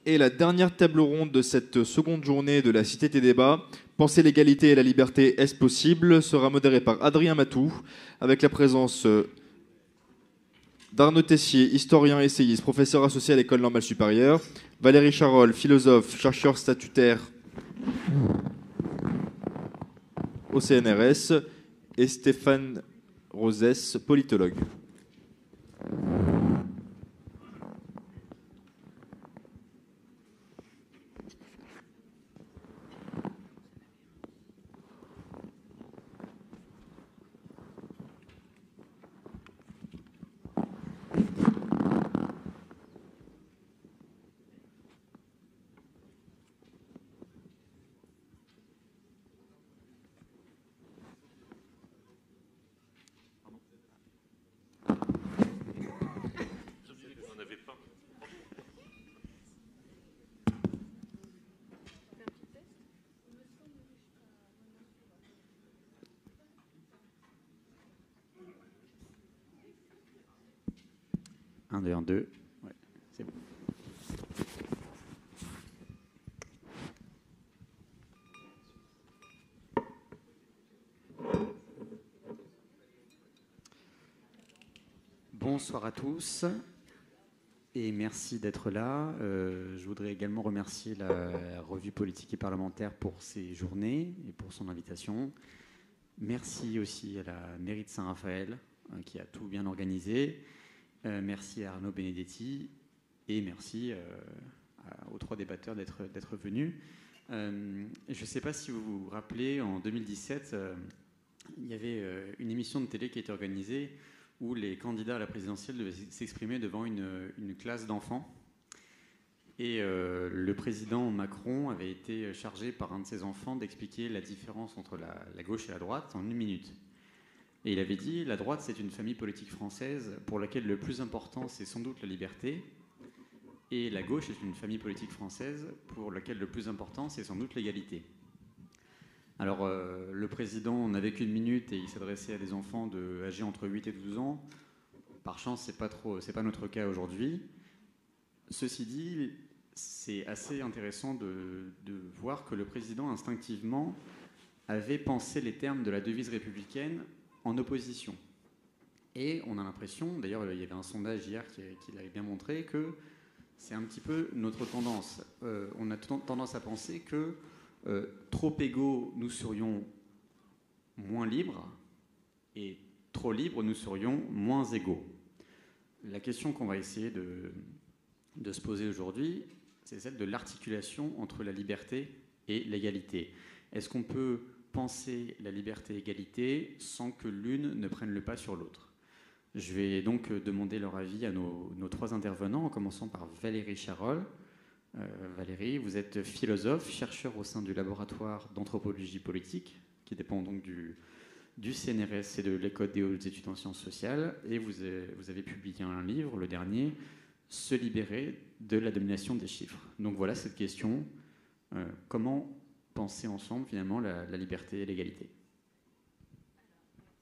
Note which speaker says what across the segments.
Speaker 1: Et la dernière table ronde de cette seconde journée de la Cité des débats, Penser l'égalité et la liberté, est-ce possible, sera modérée par Adrien Matou, avec la présence d'Arnaud Tessier, historien essayiste, professeur associé à l'École normale supérieure, Valérie Charol, philosophe, chercheur statutaire au CNRS, et Stéphane Rosès, politologue.
Speaker 2: Un, deux, un, deux. Ouais, c'est bon. Bonsoir à tous et merci d'être là. Je voudrais également remercier la Revue politique et parlementaire pour ces journées et pour son invitation. Merci aussi à la mairie de Saint-Raphaël qui a tout bien organisé. Merci à Arnaud Benedetti et merci aux trois débatteurs d'être venus. Je ne sais pas si vous vous rappelez, en 2017, il y avait une émission de télé qui a été organisée où les candidats à la présidentielle devaient s'exprimer devant une classe d'enfants. Et le président Macron avait été chargé par un de ses enfants d'expliquer la différence entre la gauche et la droite en 1 minute. Et il avait dit, la droite, c'est une famille politique française pour laquelle le plus important, c'est sans doute la liberté. Et la gauche est une famille politique française pour laquelle le plus important, c'est sans doute l'égalité. Alors, le président n'avait qu'1 minute et il s'adressait à des enfants âgés entre 8 et 12 ans. Par chance, c'est pas notre cas aujourd'hui. Ceci dit, c'est assez intéressant de voir que le président, instinctivement, avait pensé les termes de la devise républicaine en opposition. Et on a l'impression, d'ailleurs il y avait un sondage hier qui l'avait bien montré, que c'est un petit peu notre tendance. On a tendance à penser que trop égaux, nous serions moins libres, et trop libres, nous serions moins égaux. La question qu'on va essayer de se poser aujourd'hui, c'est celle de l'articulation entre la liberté et l'égalité. Est-ce qu'on peut penser la liberté et l'égalité sans que l'une ne prenne le pas sur l'autre? Je vais donc demander leur avis à nos trois intervenants, en commençant par Valérie Charol. Valérie, vous êtes philosophe, chercheur au sein du laboratoire d'anthropologie politique, qui dépend donc du CNRS et de l'École des hautes études en sciences sociales, et vous avez publié un livre, le dernier, Se libérer de la domination des chiffres. Donc voilà cette question, comment penser ensemble finalement la liberté et l'égalité?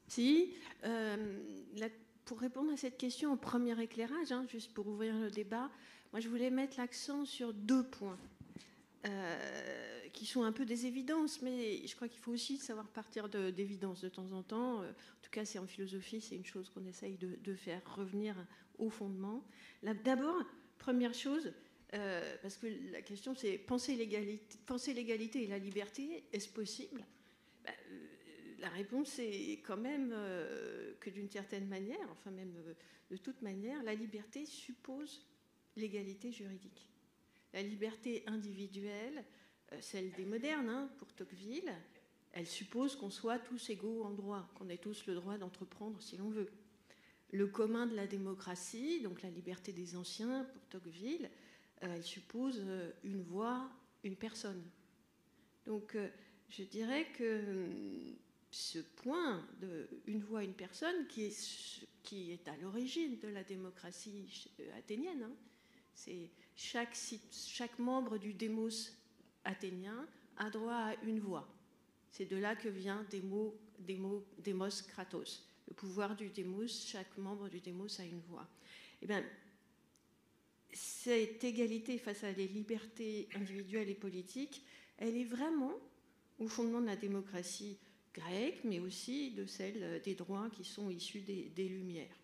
Speaker 3: Si, pour répondre à cette question en premier éclairage, juste pour ouvrir le débat, moi je voulais mettre l'accent sur 2 points qui sont un peu des évidences, mais je crois qu'il faut aussi savoir partir d'évidences de temps en temps. En tout cas, c'est en philosophie, c'est une chose qu'on essaye de faire revenir au fondement. D'abord, première chose, parce que la question c'est penser l'égalité et la liberté, est-ce possible? La réponse est quand même que d'une certaine manière, enfin même de toute manière, la liberté suppose l'égalité juridique. La liberté individuelle, celle des modernes, pour Tocqueville, elle suppose qu'on soit tous égaux en droit, qu'on ait tous le droit d'entreprendre si l'on veut. Le commun de la démocratie, donc la liberté des anciens pour Tocqueville, elle suppose une voix, une personne. Donc je dirais que ce point de une voix, une personne, qui est à l'origine de la démocratie athénienne, c'est chaque membre du démos athénien a droit à une voix. C'est de là que vient démos kratos. Le pouvoir du démos, chaque membre du démos a une voix. Eh bien, cette égalité face à les libertés individuelles et politiques, elle est vraiment au fondement de la démocratie grecque, mais aussi de celle des droits qui sont issus des Lumières.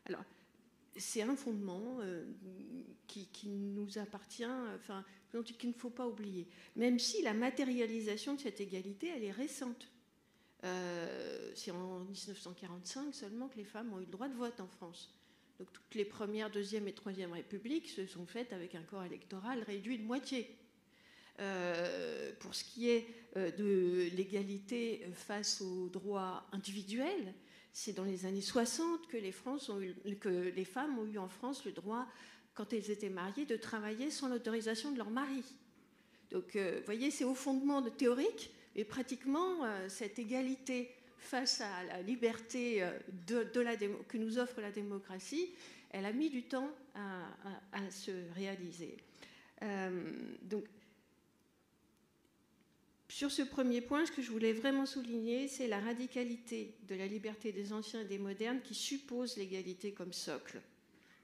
Speaker 3: Alors, c'est un fondement qui nous appartient, enfin, qu'il ne faut pas oublier. Même si la matérialisation de cette égalité, elle est récente. C'est en 1945 seulement que les femmes ont eu le droit de vote en France. Donc toutes les premières, deuxième et troisième républiques se sont faites avec un corps électoral réduit de moitié. Pour ce qui est de l'égalité face aux droits individuels, c'est dans les années 60 que les femmes ont eu en France le droit, quand elles étaient mariées, de travailler sans l'autorisation de leur mari. Donc, vous voyez, c'est au fondement théorique, et pratiquement cette égalité face à la liberté que nous offre la démocratie, elle a mis du temps à se réaliser. Donc, sur ce premier point, ce que je voulais vraiment souligner, c'est la radicalité de la liberté des anciens et des modernes qui suppose l'égalité comme socle.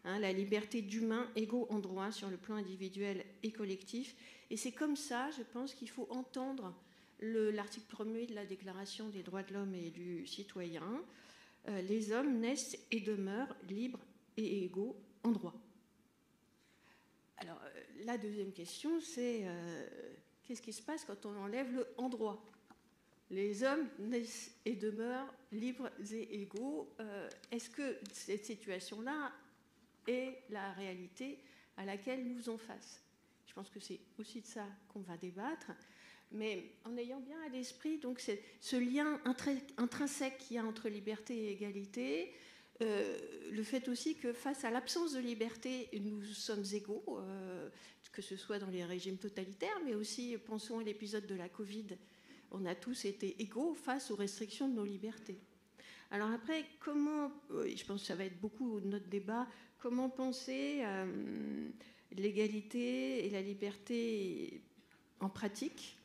Speaker 3: La liberté d'humains égaux en droit sur le plan individuel et collectif. Et c'est comme ça, je pense, qu'il faut entendre l'article 1er de la Déclaration des droits de l'homme et du citoyen. Les hommes naissent et demeurent libres et égaux en droit. Alors, la deuxième question, c'est qu'est-ce qui se passe quand on enlève le « en droit » ? Les hommes naissent et demeurent libres et égaux. Est-ce que cette situation-là est la réalité à laquelle nous faisons face ? Je pense que c'est aussi de ça qu'on va débattre, mais en ayant bien à l'esprit donc, ce lien intrinsèque qu'il y a entre liberté et égalité, le fait aussi que face à l'absence de liberté, nous sommes égaux, que ce soit dans les régimes totalitaires, mais aussi, pensons à l'épisode de la Covid, on a tous été égaux face aux restrictions de nos libertés. Alors après, comment, je pense que ça va être beaucoup de notre débat, comment penser l'égalité et la liberté en pratique ?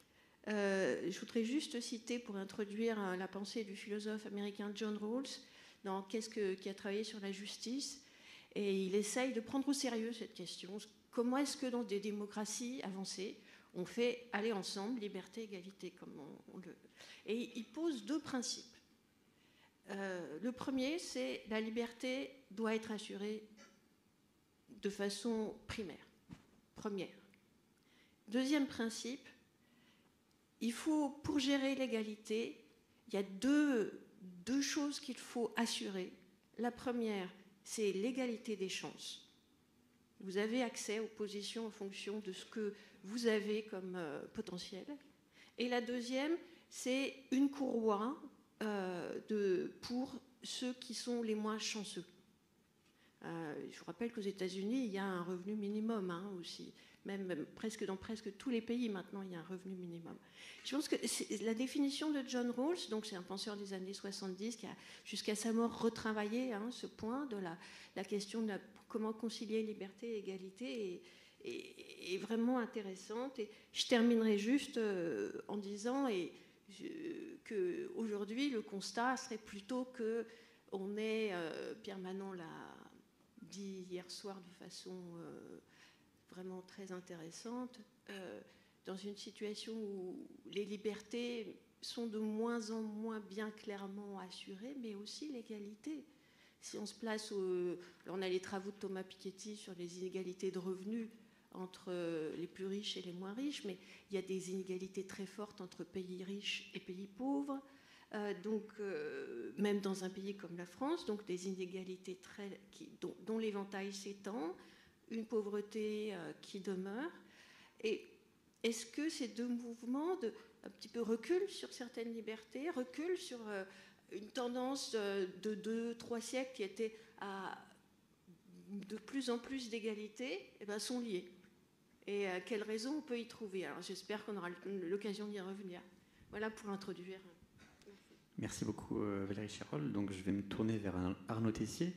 Speaker 3: Je voudrais juste citer, pour introduire la pensée du philosophe américain John Rawls, qui a travaillé sur la justice, et il essaye de prendre au sérieux cette question. Comment est-ce que dans des démocraties avancées, on fait aller ensemble liberté, égalité, comme on le... Et il pose deux principes. Le premier, c'est la liberté doit être assurée de façon première. Deuxième principe, il faut, pour gérer l'égalité, il y a deux choses qu'il faut assurer. La première, c'est l'égalité des chances. Vous avez accès aux positions en fonction de ce que vous avez comme potentiel. Et la deuxième, c'est une courroie pour ceux qui sont les moins chanceux. Je vous rappelle qu'aux États-Unis, il y a un revenu minimum aussi. Même dans presque tous les pays, maintenant, il y a un revenu minimum. Je pense que la définition de John Rawls, donc c'est un penseur des années 70 qui a, jusqu'à sa mort, retravaillé ce point de la question de comment concilier liberté et égalité est vraiment intéressante. Et je terminerai juste en disant qu'aujourd'hui, le constat serait plutôt qu'on est, Pierre Manon l'a dit hier soir de façon... vraiment très intéressante, dans une situation où les libertés sont de moins en moins bien clairement assurées, mais aussi l'égalité. Si on se place on a les travaux de Thomas Piketty sur les inégalités de revenus entre les plus riches et les moins riches, mais il y a des inégalités très fortes entre pays riches et pays pauvres, même dans un pays comme la France, donc des inégalités dont l'éventail s'étend, une pauvreté qui demeure. Et est-ce que ces deux mouvements un petit peu reculent sur certaines libertés, reculent sur une tendance de 2-3 siècles qui était à de plus en plus d'égalité, sont liés? Et quelles raisons on peut y trouver? Alors j'espère qu'on aura l'occasion d'y revenir. Voilà pour introduire.
Speaker 2: Merci beaucoup Valérie Chirol. Donc je vais me tourner vers Arnaud Tessier.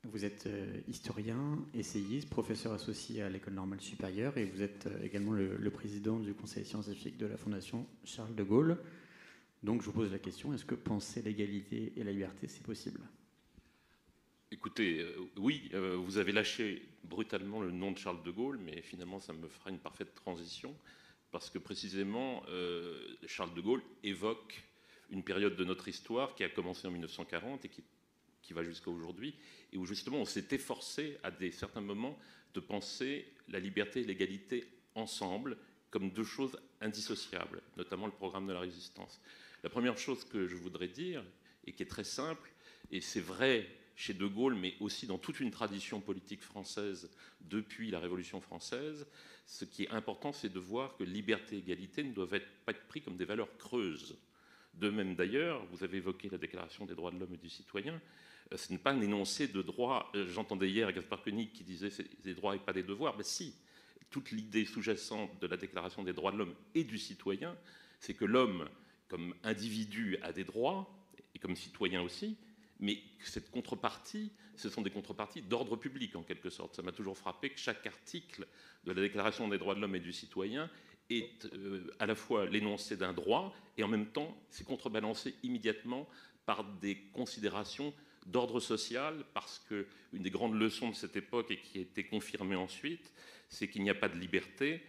Speaker 2: Vous êtes historien, essayiste, professeur associé à l'École normale supérieure et vous êtes également le président du conseil scientifique de la Fondation Charles de Gaulle. Donc je vous pose la question, est-ce que penser l'égalité et la liberté, c'est possible ?
Speaker 4: Écoutez, oui, vous avez lâché brutalement le nom de Charles de Gaulle, mais finalement, ça me fera une parfaite transition, parce que précisément, Charles de Gaulle évoque une période de notre histoire qui a commencé en 1940 et qui va jusqu'à aujourd'hui, et où justement on s'est efforcé à certains moments de penser la liberté et l'égalité ensemble comme deux choses indissociables, notamment le programme de la résistance. La première chose que je voudrais dire, et qui est très simple, et c'est vrai chez De Gaulle, mais aussi dans toute une tradition politique française depuis la Révolution française, ce qui est important, c'est de voir que liberté et égalité ne doivent pas être pris comme des valeurs creuses. De même d'ailleurs, vous avez évoqué la Déclaration des droits de l'homme et du citoyen, ce n'est pas un énoncé de droits. J'entendais hier Gaspard Koenig qui disait c'est des droits et pas des devoirs. Mais si, toute l'idée sous-jacente de la Déclaration des droits de l'homme et du citoyen, c'est que l'homme, comme individu, a des droits, et comme citoyen aussi, mais cette contrepartie, ce sont des contreparties d'ordre public en quelque sorte. Ça m'a toujours frappé que chaque article de la Déclaration des droits de l'homme et du citoyen est à la fois l'énoncé d'un droit et en même temps c'est contrebalancé immédiatement par des considérations d'ordre social, parce qu'une des grandes leçons de cette époque, et qui a été confirmée ensuite, c'est qu'il n'y a pas de liberté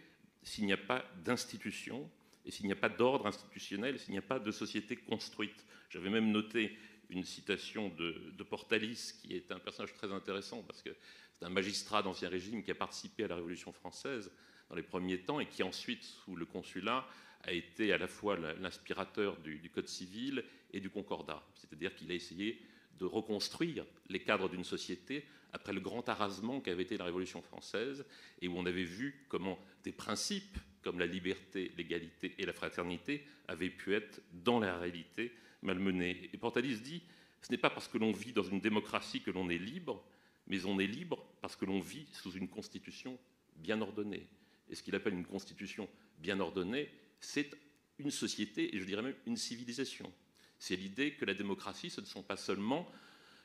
Speaker 4: s'il n'y a pas d'institution, et s'il n'y a pas d'ordre institutionnel, s'il n'y a pas de société construite. J'avais même noté une citation de Portalis, qui est un personnage très intéressant, parce que c'est un magistrat d'Ancien Régime qui a participé à la Révolution française dans les premiers temps, et qui ensuite, sous le Consulat, a été à la fois l'inspirateur du Code civil et du Concordat. C'est-à-dire qu'il a essayé de reconstruire les cadres d'une société après le grand arasement qu'avait été la Révolution française, et où on avait vu comment des principes comme la liberté, l'égalité et la fraternité avaient pu être, dans la réalité, malmenés. Et Portalis dit, ce n'est pas parce que l'on vit dans une démocratie que l'on est libre, mais on est libre parce que l'on vit sous une constitution bien ordonnée. Et ce qu'il appelle une constitution bien ordonnée, c'est une société, et je dirais même une civilisation. C'est l'idée que la démocratie, ce ne sont pas seulement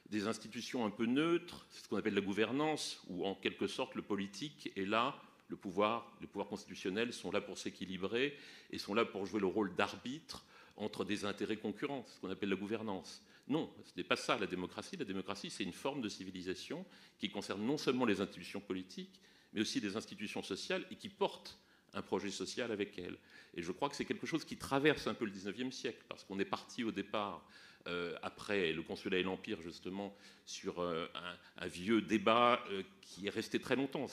Speaker 4: des institutions un peu neutres, c'est ce qu'on appelle la gouvernance, où en quelque sorte le politique est là, les pouvoirs constitutionnels sont là pour s'équilibrer et sont là pour jouer le rôle d'arbitre entre des intérêts concurrents, c'est ce qu'on appelle la gouvernance. Non, ce n'est pas ça la démocratie. La démocratie, c'est une forme de civilisation qui concerne non seulement les institutions politiques, mais aussi les institutions sociales et qui porte un projet social avec elles. Et je crois que c'est quelque chose qui traverse un peu le 19e siècle, parce qu'on est parti au départ, après le Consulat et l'Empire, justement, sur un vieux débat qui est resté très longtemps.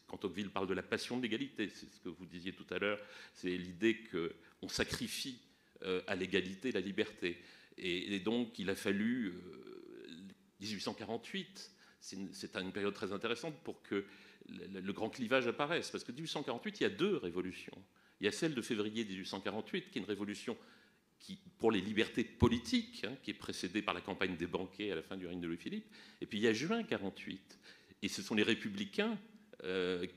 Speaker 4: Quand Tocqueville parle de la passion de l'égalité, c'est ce que vous disiez tout à l'heure, c'est l'idée qu'on sacrifie à l'égalité la liberté. Et donc, il a fallu 1848, c'est une période très intéressante pour que le grand clivage apparaisse, parce que 1848, il y a deux révolutions. Il y a celle de février 1848, qui est une révolution qui, pour les libertés politiques, qui est précédée par la campagne des banquets à la fin du règne de Louis-Philippe, et puis il y a juin 48, et ce sont les républicains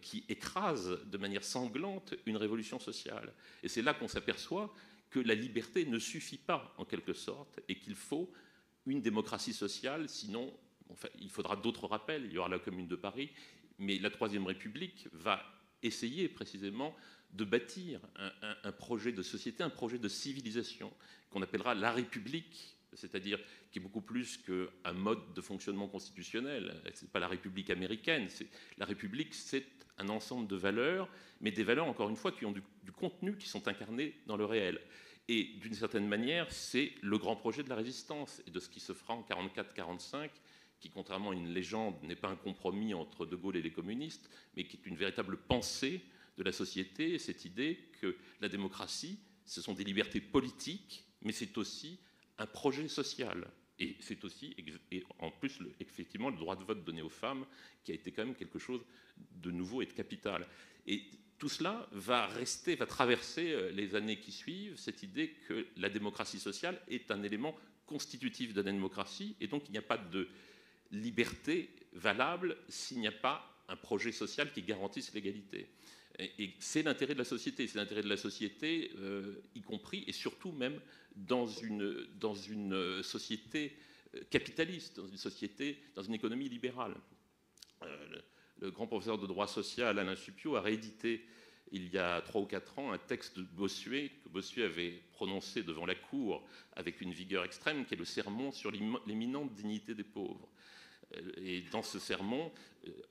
Speaker 4: qui écrasent de manière sanglante une révolution sociale. Et c'est là qu'on s'aperçoit que la liberté ne suffit pas, en quelque sorte, et qu'il faut une démocratie sociale, sinon enfin, il faudra d'autres rappels, il y aura la Commune de Paris, mais la Troisième République va essayer précisément de bâtir un projet de société, un projet de civilisation qu'on appellera la République, c'est-à-dire qui est beaucoup plus qu'un mode de fonctionnement constitutionnel. Ce n'est pas la République américaine. La République, c'est un ensemble de valeurs, mais des valeurs, encore une fois, qui ont du contenu, qui sont incarnées dans le réel. Et d'une certaine manière, c'est le grand projet de la résistance et de ce qui se fera en 1944-1945, qui, contrairement à une légende, n'est pas un compromis entre De Gaulle et les communistes, mais qui est une véritable pensée de la société, cette idée que la démocratie, ce sont des libertés politiques, mais c'est aussi un projet social. Et c'est aussi, et en plus, effectivement, le droit de vote donné aux femmes, qui a été quand même quelque chose de nouveau et de capital. Et tout cela va traverser les années qui suivent, cette idée que la démocratie sociale est un élément constitutif de la démocratie, et donc il n'y a pas de liberté valable s'il n'y a pas un projet social qui garantisse l'égalité. Et c'est l'intérêt de la société, y compris et surtout même dans une société capitaliste, dans une économie libérale. Le grand professeur de droit social Alain Supiot a réédité il y a 3 ou 4 ans un texte de Bossuet que Bossuet avait prononcé devant la cour avec une vigueur extrême, qui est le sermon sur l'imminente dignité des pauvres. Et dans ce sermon,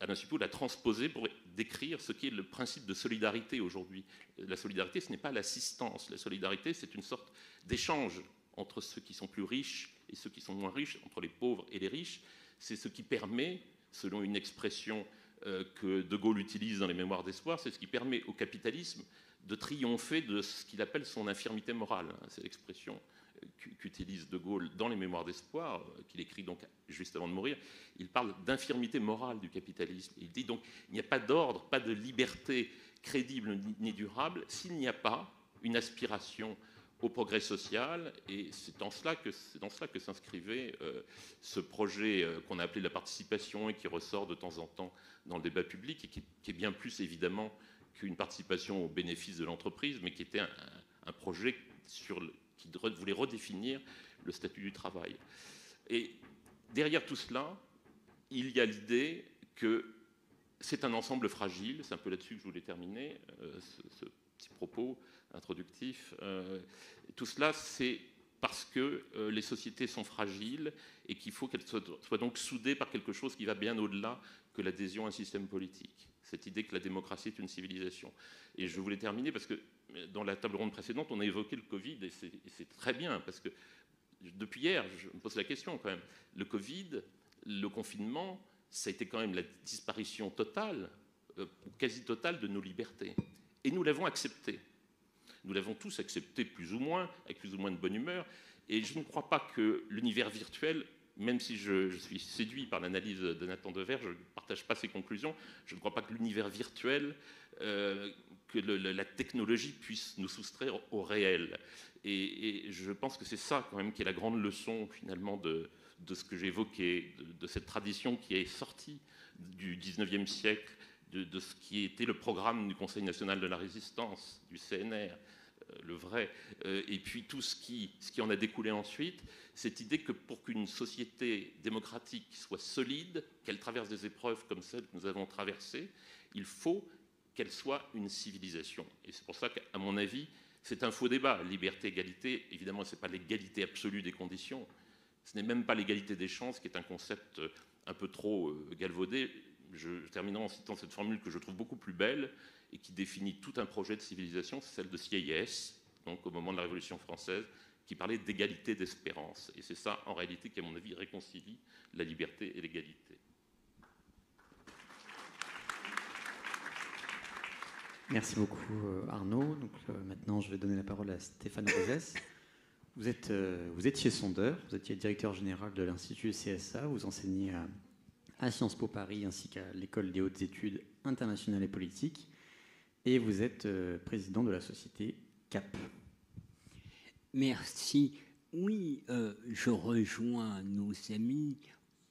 Speaker 4: Alain Supeau l'a transposé pour décrire ce qui est le principe de solidarité aujourd'hui. La solidarité, ce n'est pas l'assistance. La solidarité, c'est une sorte d'échange entre ceux qui sont plus riches et ceux qui sont moins riches, entre les pauvres et les riches. C'est ce qui permet, selon une expression que De Gaulle utilise dans les Mémoires d'espoir, c'est ce qui permet au capitalisme de triompher de ce qu'il appelle son infirmité morale. C'est l'expression qu'utilise De Gaulle dans les Mémoires d'espoir, qu'il écrit donc juste avant de mourir. Il parle d'infirmité morale du capitalisme. Il dit donc il n'y a pas d'ordre, pas de liberté crédible ni durable s'il n'y a pas une aspiration au progrès social, et c'est dans cela que s'inscrivait ce projet qu'on a appelé la participation et qui ressort de temps en temps dans le débat public et qui est bien plus évidemment qu'une participation au bénéfice de l'entreprise, mais qui était un projet qui voulait redéfinir le statut du travail. Et derrière tout cela, il y a l'idée que c'est un ensemble fragile, c'est un peu là-dessus que je voulais terminer ce petit propos introductif. Tout cela, c'est parce que les sociétés sont fragiles et qu'il faut qu'elles soient donc soudées par quelque chose qui va bien au-delà que l'adhésion à un système politique. Cette idée que la démocratie est une civilisation. Et je voulais terminer parce que dans la table ronde précédente, on a évoqué le Covid et c'est très bien parce que depuis hier, je me pose la question quand même. Le Covid, le confinement, ça a été quand même la disparition totale, quasi totale de nos libertés. Et nous l'avons accepté. Nous l'avons tous accepté plus ou moins, avec plus ou moins de bonne humeur. Et je ne crois pas que l'univers virtuel, même si je suis séduit par l'analyse de Nathan Dever, je ne partage pas ses conclusions, je ne crois pas que l'univers virtuel, que la technologie puisse nous soustraire au réel. Et je pense que c'est ça quand même qui est la grande leçon finalement de ce que j'ai évoqué, de cette tradition qui est sortie du 19e siècle, de ce qui était le programme du Conseil national de la résistance, du CNR, le vrai, et puis tout ce qui en a découlé ensuite, cette idée que pour qu'une société démocratique soit solide, qu'elle traverse des épreuves comme celles que nous avons traversées, il faut qu'elle soit une civilisation. Et c'est pour ça qu'à mon avis, c'est un faux débat. Liberté, égalité, évidemment, ce n'est pas l'égalité absolue des conditions, ce n'est même pas l'égalité des chances, qui est un concept un peu trop galvaudé. Je terminerai en citant cette formule que je trouve beaucoup plus belle et qui définit tout un projet de civilisation, c'est celle de Sieyès, donc au moment de la Révolution française, qui parlait d'égalité d'espérance. Et c'est ça, en réalité, qui, à mon avis, réconcilie la liberté et l'égalité.
Speaker 2: Merci beaucoup, Arnaud. Donc, maintenant, je vais donner la parole à Stéphane Rosès. Vous étiez sondeur, vous étiez directeur général de l'Institut CSA, vous enseignez à Sciences Po Paris ainsi qu'à l'École des hautes études internationales et politiques, et vous êtes président de la société CAP.
Speaker 5: Merci. Oui, je rejoins nos amis.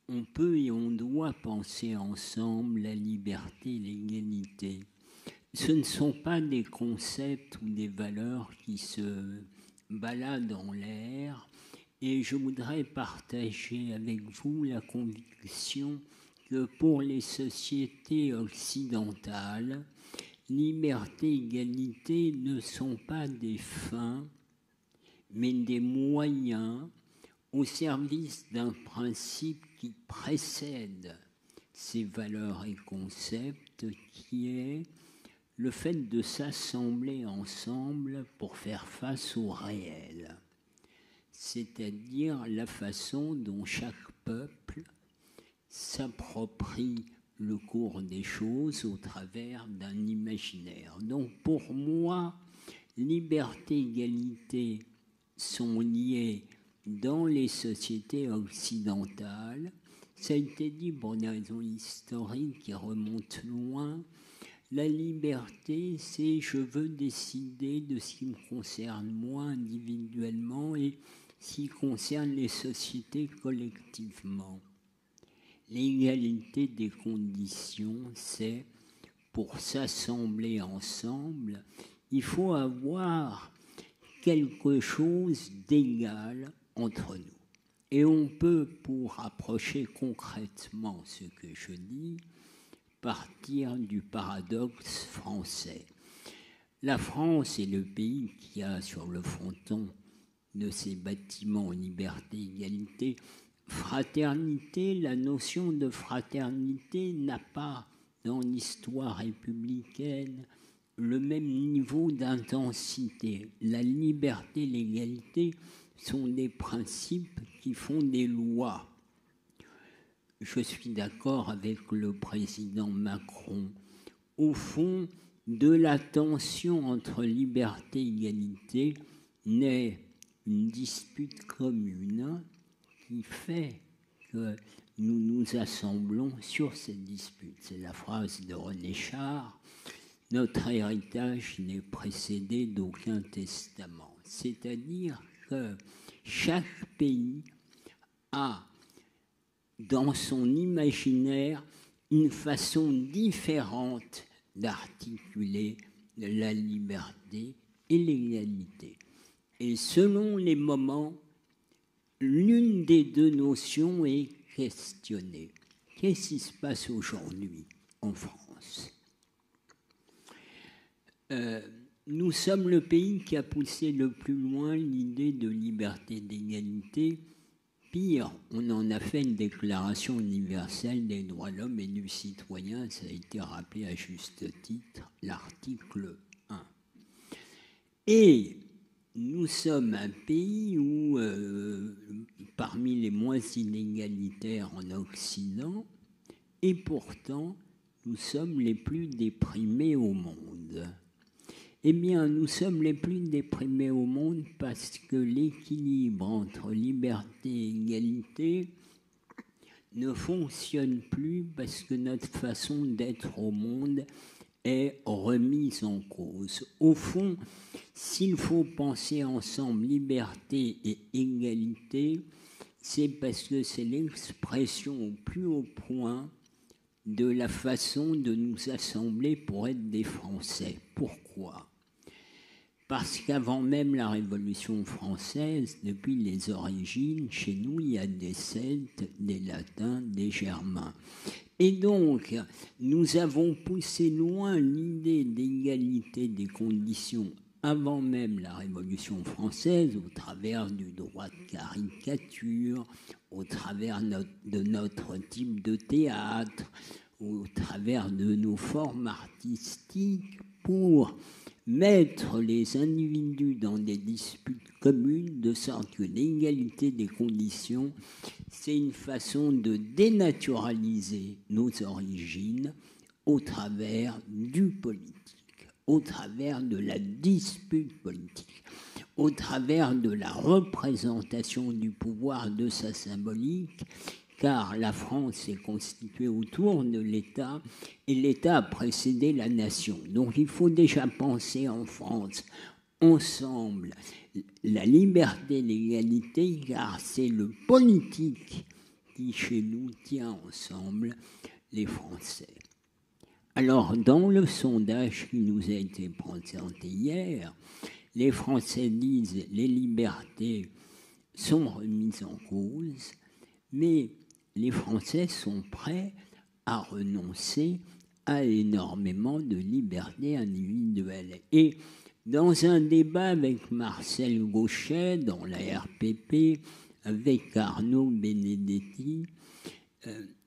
Speaker 5: On peut et on doit penser ensemble la liberté et l'égalité. Ce ne sont pas des concepts ou des valeurs qui se baladent en l'air, et je voudrais partager avec vous la conviction que pour les sociétés occidentales, liberté et égalité ne sont pas des fins, mais des moyens au service d'un principe qui précède ces valeurs et concepts, qui est le fait de s'assembler ensemble pour faire face au réel, c'est-à-dire la façon dont chaque peuple s'approprie le cours des choses au travers d'un imaginaire. Donc pour moi, liberté et égalité sont liées dans les sociétés occidentales. Ça a été dit pour des raisons historiques qui remontent loin. La liberté, c'est je veux décider de ce qui me concerne moi individuellement et ce qui concerne les sociétés collectivement. L'égalité des conditions, c'est pour s'assembler ensemble, il faut avoir quelque chose d'égal entre nous. Et on peut, pour approcher concrètement ce que je dis, partir du paradoxe français. La France est le pays qui a sur le fronton de ses bâtiments liberté et égalité fraternité, la notion de fraternité n'a pas, dans l'histoire républicaine, le même niveau d'intensité. La liberté, l'égalité sont des principes qui font des lois. Je suis d'accord avec le président Macron. Au fond, de la tension entre liberté et égalité naît une dispute commune qui fait que nous nous assemblons sur cette dispute. C'est la phrase de René Char. Notre héritage n'est précédé d'aucun testament. C'est-à-dire que chaque pays a dans son imaginaire une façon différente d'articuler la liberté et l'égalité. Et selon les moments, l'une des deux notions est questionnée. Qu'est-ce qui se passe aujourd'hui en France ? Nous sommes le pays qui a poussé le plus loin l'idée de liberté et d'égalité. Pire, on en a fait une déclaration universelle des droits de l'homme et du citoyen, ça a été rappelé à juste titre, l'article 1. Et nous sommes un pays où, parmi les moins inégalitaires en Occident, et pourtant, nous sommes les plus déprimés au monde. Eh bien, nous sommes les plus déprimés au monde parce que l'équilibre entre liberté et égalité ne fonctionne plus parce que notre façon d'être au monde est remise en cause. Au fond, s'il faut penser ensemble liberté et égalité, c'est parce que c'est l'expression au plus haut point de la façon de nous assembler pour être des Français. Pourquoi ? Parce qu'avant même la Révolution française, depuis les origines, chez nous, il y a des Celtes, des Latins, des Germains. Et donc, nous avons poussé loin l'idée d'égalité des conditions avant même la Révolution française, au travers du droit de caricature, au travers de notre type de théâtre, au travers de nos formes artistiques, pour mettre les individus dans des disputes communes, de sorte que l'égalité des conditions, c'est une façon de dénaturaliser nos origines au travers du politique, au travers de la dispute politique, au travers de la représentation du pouvoir, de sa symbolique, car la France est constituée autour de l'État et l'État a précédé la nation. Donc il faut déjà penser en France, ensemble, la liberté et l'égalité, car c'est le politique qui, chez nous, tient ensemble les Français. Alors, dans le sondage qui nous a été présenté hier, les Français disent les libertés sont remises en cause, mais les Français sont prêts à renoncer à énormément de liberté individuelle. Et dans un débat avec Marcel Gauchet, dans la RPP, avec Arnaud Benedetti,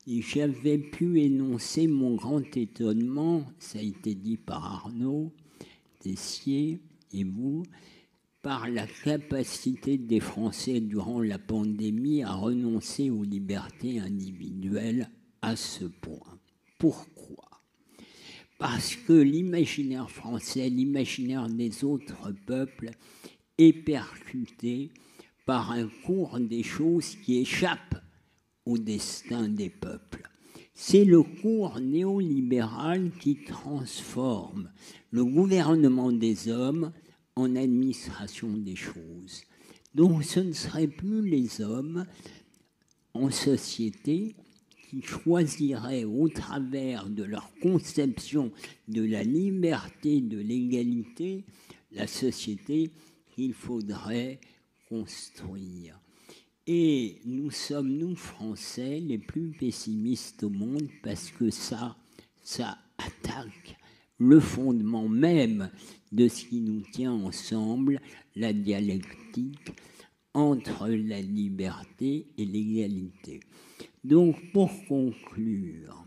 Speaker 5: j'avais pu énoncer mon grand étonnement, ça a été dit par Arnaud Tessier et vous, par la capacité des Français durant la pandémie à renoncer aux libertés individuelles à ce point. Pourquoi ? Parce que l'imaginaire français, l'imaginaire des autres peuples est percuté par un cours des choses qui échappent au destin des peuples. C'est le cours néolibéral qui transforme le gouvernement des hommes en administration des choses. Donc ce ne seraient plus les hommes en société qui choisiraient au travers de leur conception de la liberté, de l'égalité, la société qu'il faudrait construire. Et nous sommes, nous, Français, les plus pessimistes au monde parce que ça attaque le fondement même de ce qui nous tient ensemble, la dialectique entre la liberté et l'égalité. Donc, pour conclure,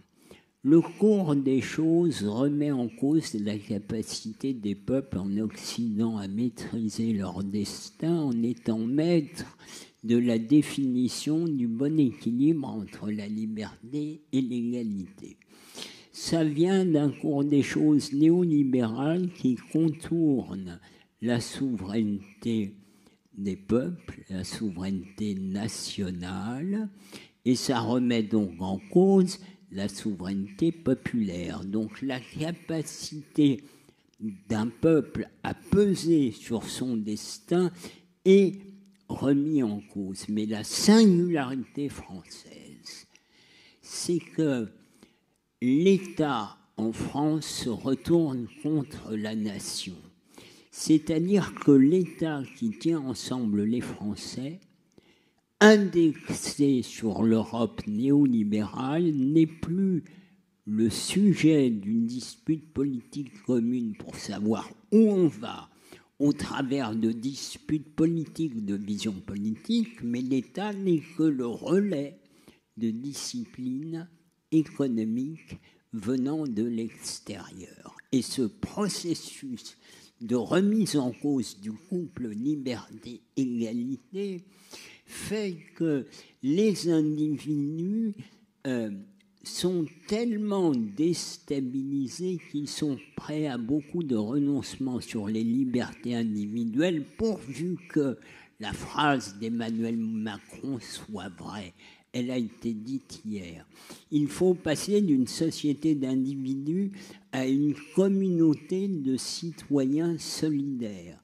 Speaker 5: le cours des choses remet en cause la capacité des peuples en Occident à maîtriser leur destin en étant maîtres de la définition du bon équilibre entre la liberté et l'égalité. Ça vient d'un cours des choses néolibéral qui contourne la souveraineté des peuples, la souveraineté nationale, et ça remet donc en cause la souveraineté populaire. Donc la capacité d'un peuple à peser sur son destin est remise en cause. Mais la singularité française, c'est que l'État en France se retourne contre la nation. C'est-à-dire que l'État qui tient ensemble les Français, indexé sur l'Europe néolibérale, n'est plus le sujet d'une dispute politique commune pour savoir où on va au travers de disputes politiques, de vision politique, mais l'État n'est que le relais de disciplines économiques venant de l'extérieur. Et ce processus de remise en cause du couple liberté-égalité fait que les individus sont tellement déstabilisés qu'ils sont prêts à beaucoup de renoncements sur les libertés individuelles pourvu que la phrase d'Emmanuel Macron soit vraie. Elle a été dite hier. Il faut passer d'une société d'individus à une communauté de citoyens solidaires.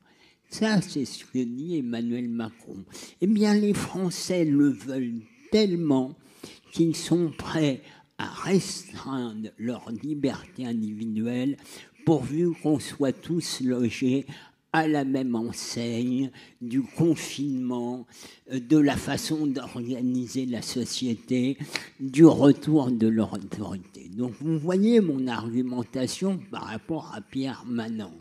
Speaker 5: Ça, c'est ce que dit Emmanuel Macron. Eh bien, les Français le veulent tellement qu'ils sont prêts à restreindre leur liberté individuelle pourvu qu'on soit tous logés à la même enseigne du confinement, de la façon d'organiser la société, du retour de leur autorité. Donc vous voyez mon argumentation par rapport à Pierre Manant.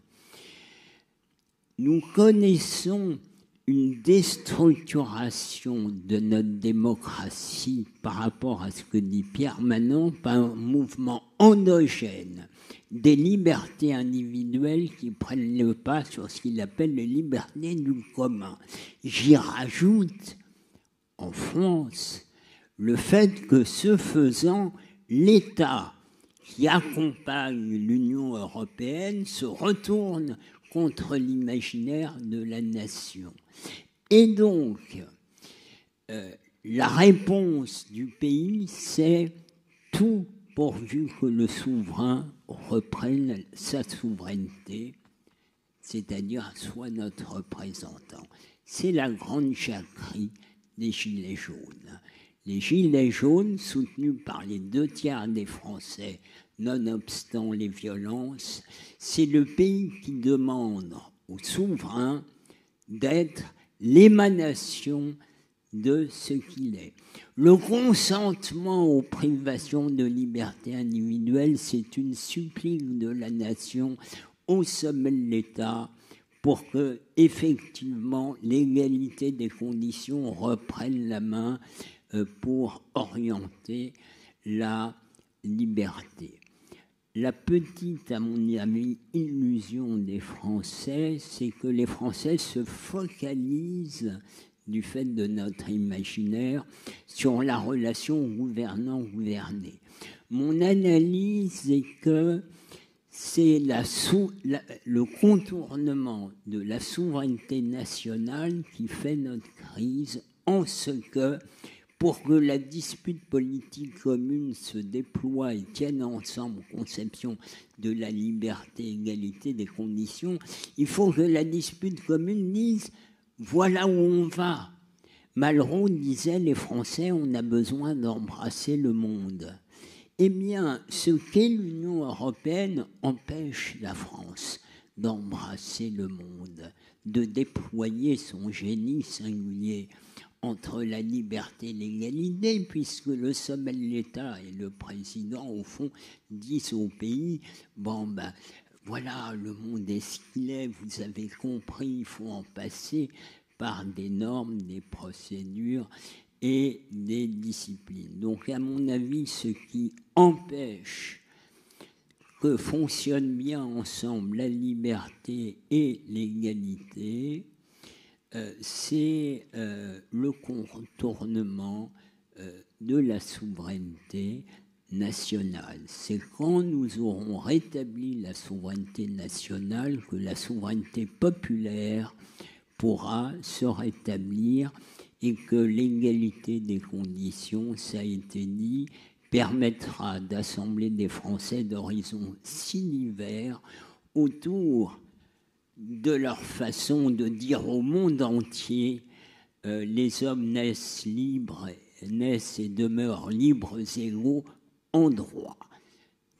Speaker 5: Nous connaissons une déstructuration de notre démocratie par rapport à ce que dit Pierre Manant par un mouvement endogène des libertés individuelles qui prennent le pas sur ce qu'il appelle les libertés du commun. J'y rajoute, en France, le fait que, ce faisant, l'État qui accompagne l'Union européenne se retourne contre l'imaginaire de la nation. Et donc, la réponse du pays, c'est tout pourvu que le souverain reprenne sa souveraineté, c'est-à-dire soit notre représentant. C'est la grande jacquerie des Gilets jaunes. Les Gilets jaunes, soutenus par les 2/3 des Français, nonobstant les violences, c'est le pays qui demande au souverain d'être l'émanation de ce qu'il est. Le consentement aux privations de liberté individuelle, c'est une supplique de la nation au sommet de l'État pour que, effectivement, l'égalité des conditions reprenne la main pour orienter la liberté. La petite, à mon avis, illusion des Français, c'est que les Français se focalisent, du fait de notre imaginaire, sur la relation gouvernant-gouverné. Mon analyse est que c'est le contournement de la souveraineté nationale qui fait notre crise, en ce que, pour que la dispute politique commune se déploie et tienne ensemble conception de la liberté, égalité des conditions, il faut que la dispute commune dise « voilà où on va ». Malraux disait « les Français, on a besoin d'embrasser le monde ». Eh bien, ce qu'est l'Union européenne empêche la France d'embrasser le monde, de déployer son génie singulier entre la liberté et l'égalité, puisque le sommet de l'État et le président, au fond, disent au pays « bon, ben, voilà, le monde est ce qu'il est, vous avez compris, il faut en passer par des normes, des procédures et des disciplines. Donc, à mon avis, ce qui empêche que fonctionnent bien ensemble la liberté et l'égalité, c'est le contournement de la souveraineté nationale. C'est quand nous aurons rétabli la souveraineté nationale que la souveraineté populaire pourra se rétablir et que l'égalité des conditions, ça a été dit, permettra d'assembler des Français d'horizons si divers autour de leur façon de dire au monde entier les hommes naissent libres, naissent et demeurent libres et égaux en droit.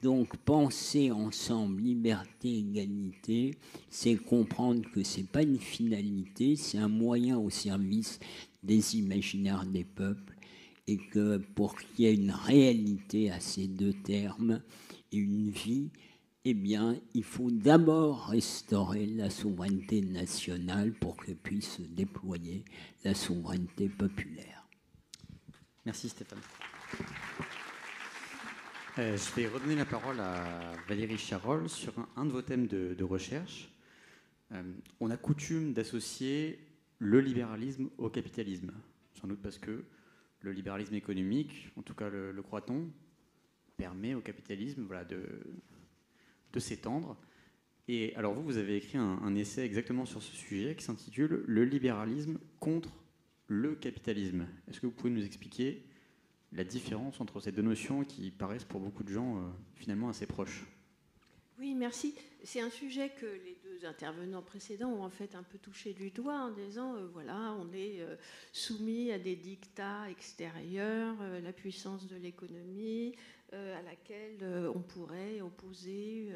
Speaker 5: Donc penser ensemble liberté, égalité, c'est comprendre que ce n'est pas une finalité, c'est un moyen au service des imaginaires des peuples, et que pour qu'il y ait une réalité à ces deux termes et une vie, eh bien, il faut d'abord restaurer la souveraineté nationale pour que puisse se déployer la souveraineté populaire.
Speaker 2: Merci Stéphane. Je vais redonner la parole à Valérie Charol sur un de vos thèmes de recherche. On a coutume d'associer le libéralisme au capitalisme, sans doute parce que le libéralisme économique, en tout cas le croit-on, permet au capitalisme de s'étendre. Et alors vous avez écrit un essai exactement sur ce sujet qui s'intitule « Le libéralisme contre le capitalisme ». Est-ce que vous pouvez nous expliquer la différence entre ces deux notions qui paraissent pour beaucoup de gens finalement assez proches?
Speaker 3: Oui, merci. C'est un sujet que les deux intervenants précédents ont en fait un peu touché du doigt en disant voilà, on est soumis à des dictats extérieurs, la puissance de l'économie à laquelle on pourrait opposer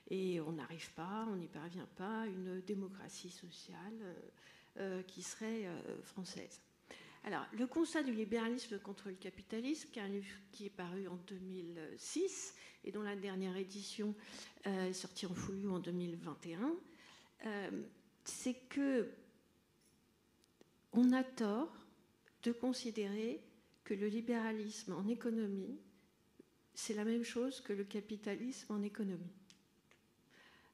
Speaker 3: et on n'arrive pas, on n'y parvient pas, une démocratie sociale qui serait française. Alors, le constat du libéralisme contre le capitalisme, qui est un livre qui est paru en 2006 et dont la dernière édition est sortie en folio en 2021, c'est que on a tort de considérer que le libéralisme en économie, c'est la même chose que le capitalisme en économie.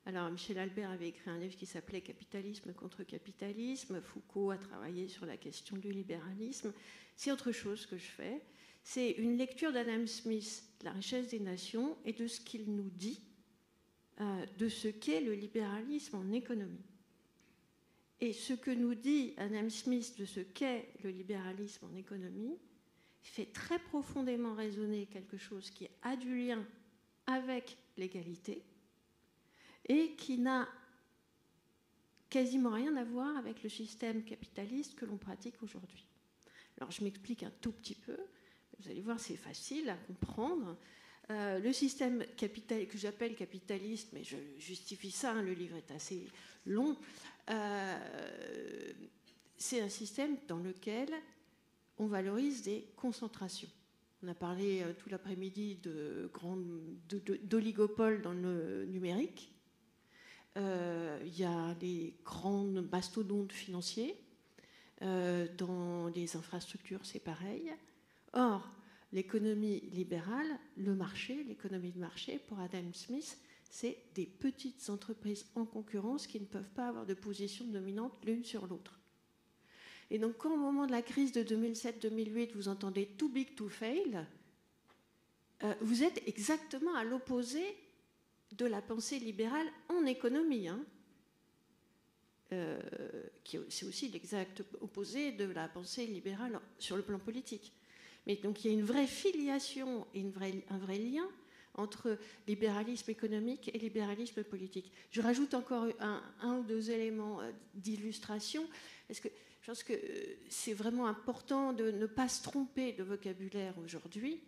Speaker 3: Alors, Michel Albert avait écrit un livre qui s'appelait « Capitalisme contre capitalisme ». Foucault a travaillé sur la question du libéralisme. C'est autre chose que je fais. C'est une lecture d'Adam Smith, de La richesse des nations, et de ce qu'il nous dit de ce qu'est le libéralisme en économie. Et ce que nous dit Adam Smith de ce qu'est le libéralisme en économie fait très profondément résonner quelque chose qui a du lien avec l'égalité, et qui n'a quasiment rien à voir avec le système capitaliste que l'on pratique aujourd'hui. Alors je m'explique un tout petit peu, vous allez voir c'est facile à comprendre. Le système que j'appelle capitaliste, mais je justifie ça, le livre est assez long, c'est un système dans lequel on valorise des concentrations. On a parlé tout l'après-midi d'oligopoles dans le numérique. Il y a des grands mastodontes financiers. Dans les infrastructures, c'est pareil. Or, l'économie libérale, le marché, l'économie de marché, pour Adam Smith, c'est des petites entreprises en concurrence qui ne peuvent pas avoir de position dominante l'une sur l'autre. Et donc, quand au moment de la crise de 2007-2008, vous entendez « too big to fail », vous êtes exactement à l'opposé de la pensée libérale en économie, c'est aussi l'exact opposé de la pensée libérale sur le plan politique. Mais donc il y a une vraie filiation et un vrai lien entre libéralisme économique et libéralisme politique. Je rajoute encore un ou deux éléments d'illustration, parce que je pense que c'est vraiment important de ne pas se tromper de vocabulaire aujourd'hui